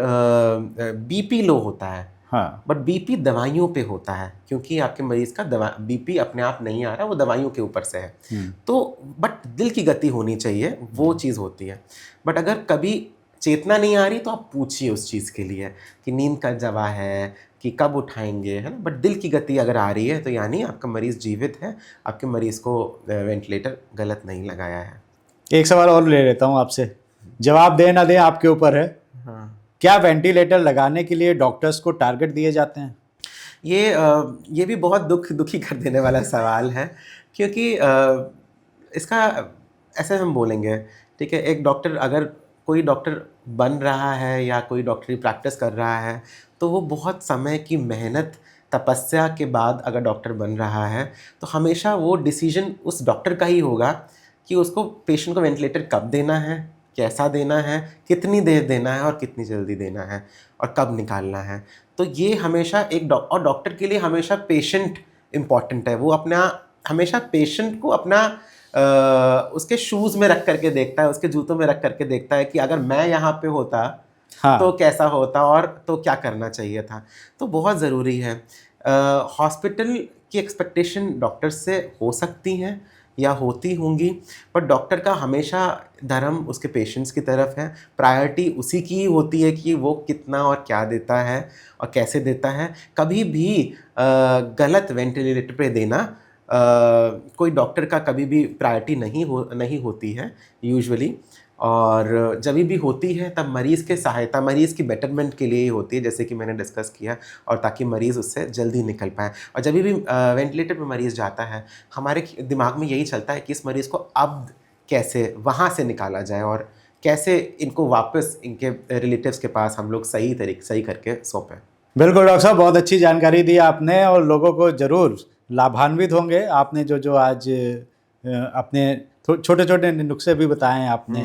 बीपी लो होता है, हाँ, बट बीपी दवाइयों पे होता है, क्योंकि आपके मरीज़ का बीपी अपने आप नहीं आ रहा, वो दवाइयों के ऊपर से है। तो बट दिल की गति होनी चाहिए, वो चीज़ होती है। बट अगर कभी चेतना नहीं आ रही तो आप पूछिए उस चीज़ के लिए कि नींद का दवा है कि कब उठाएंगे, है ना। बट दिल की गति अगर आ रही है तो यानी आपका मरीज़ जीवित है, आपके मरीज़ को वेंटिलेटर गलत नहीं लगाया है। एक सवाल और ले लेता हूँ आपसे, जवाब दें ना दें आपके ऊपर है। हाँ, क्या वेंटिलेटर लगाने के लिए डॉक्टर्स को टारगेट दिए जाते हैं? ये भी बहुत दुखी कर देने वाला सवाल है, क्योंकि इसका ऐसे हम बोलेंगे, ठीक है, एक डॉक्टर, अगर कोई डॉक्टर बन रहा है या कोई डॉक्टरी प्रैक्टिस कर रहा है तो वो बहुत समय की मेहनत, तपस्या के बाद अगर डॉक्टर बन रहा है तो हमेशा वो डिसीजन उस डॉक्टर का ही होगा कि उसको पेशेंट को वेंटिलेटर कब देना है, कैसा देना है, कितनी देर देना है और कितनी जल्दी देना है और कब निकालना है। तो ये हमेशा और डॉक्टर के लिए हमेशा पेशेंट इम्पॉर्टेंट है। वो अपना हमेशा पेशेंट को अपना उसके शूज़ में रख करके देखता है, उसके जूतों में रख करके देखता है कि अगर मैं यहाँ पे होता हाँ। तो कैसा होता और तो क्या करना चाहिए था। तो बहुत ज़रूरी है। हॉस्पिटल की एक्सपेक्टेशन डॉक्टर से हो सकती हैं या होती होंगी, पर डॉक्टर का हमेशा धर्म उसके पेशेंट्स की तरफ है। प्रायोरिटी उसी की ही होती है कि वो कितना और क्या देता है और कैसे देता है। कभी भी गलत वेंटिलेटर पे देना कोई डॉक्टर का कभी भी प्रायोरिटी नहीं होती है यूजुअली। और जब भी होती है तब मरीज़ के सहायता, मरीज़ की बेटरमेंट के लिए ही होती है, जैसे कि मैंने डिस्कस किया, और ताकि मरीज़ उससे जल्दी निकल पाए। और जब भी वेंटिलेटर पे मरीज़ जाता है, हमारे दिमाग में यही चलता है कि इस मरीज़ को अब कैसे वहाँ से निकाला जाए और कैसे इनको वापस इनके रिलेटिव्स के पास हम लोग सही करके सौंपें। बिल्कुल डॉक्टर साहब, बहुत अच्छी जानकारी दी आपने और लोगों को ज़रूर लाभान्वित होंगे। आपने जो आज अपने छोटे छोटे नुस्खे भी बताए हैं आपने।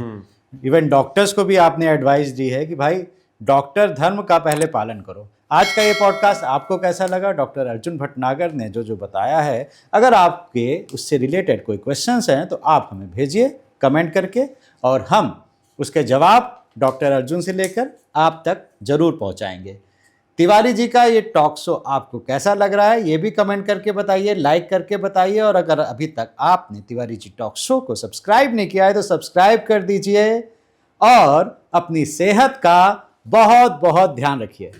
इवन डॉक्टर्स को भी आपने एडवाइस दी है कि भाई डॉक्टर धर्म का पहले पालन करो। आज का ये पॉडकास्ट आपको कैसा लगा? डॉक्टर अर्जुन भटनागर ने जो बताया है, अगर आपके उससे रिलेटेड कोई क्वेश्चंस हैं तो आप हमें भेजिए कमेंट करके, और हम उसके जवाब डॉक्टर अर्जुन से लेकर आप तक जरूर पहुंचाएंगे। तिवारी जी का ये टॉक शो आपको कैसा लग रहा है ये भी कमेंट करके बताइए, लाइक करके बताइए, और अगर अभी तक आपने तिवारी जी टॉक शो को सब्सक्राइब नहीं किया है तो सब्सक्राइब कर दीजिए और अपनी सेहत का बहुत बहुत ध्यान रखिए।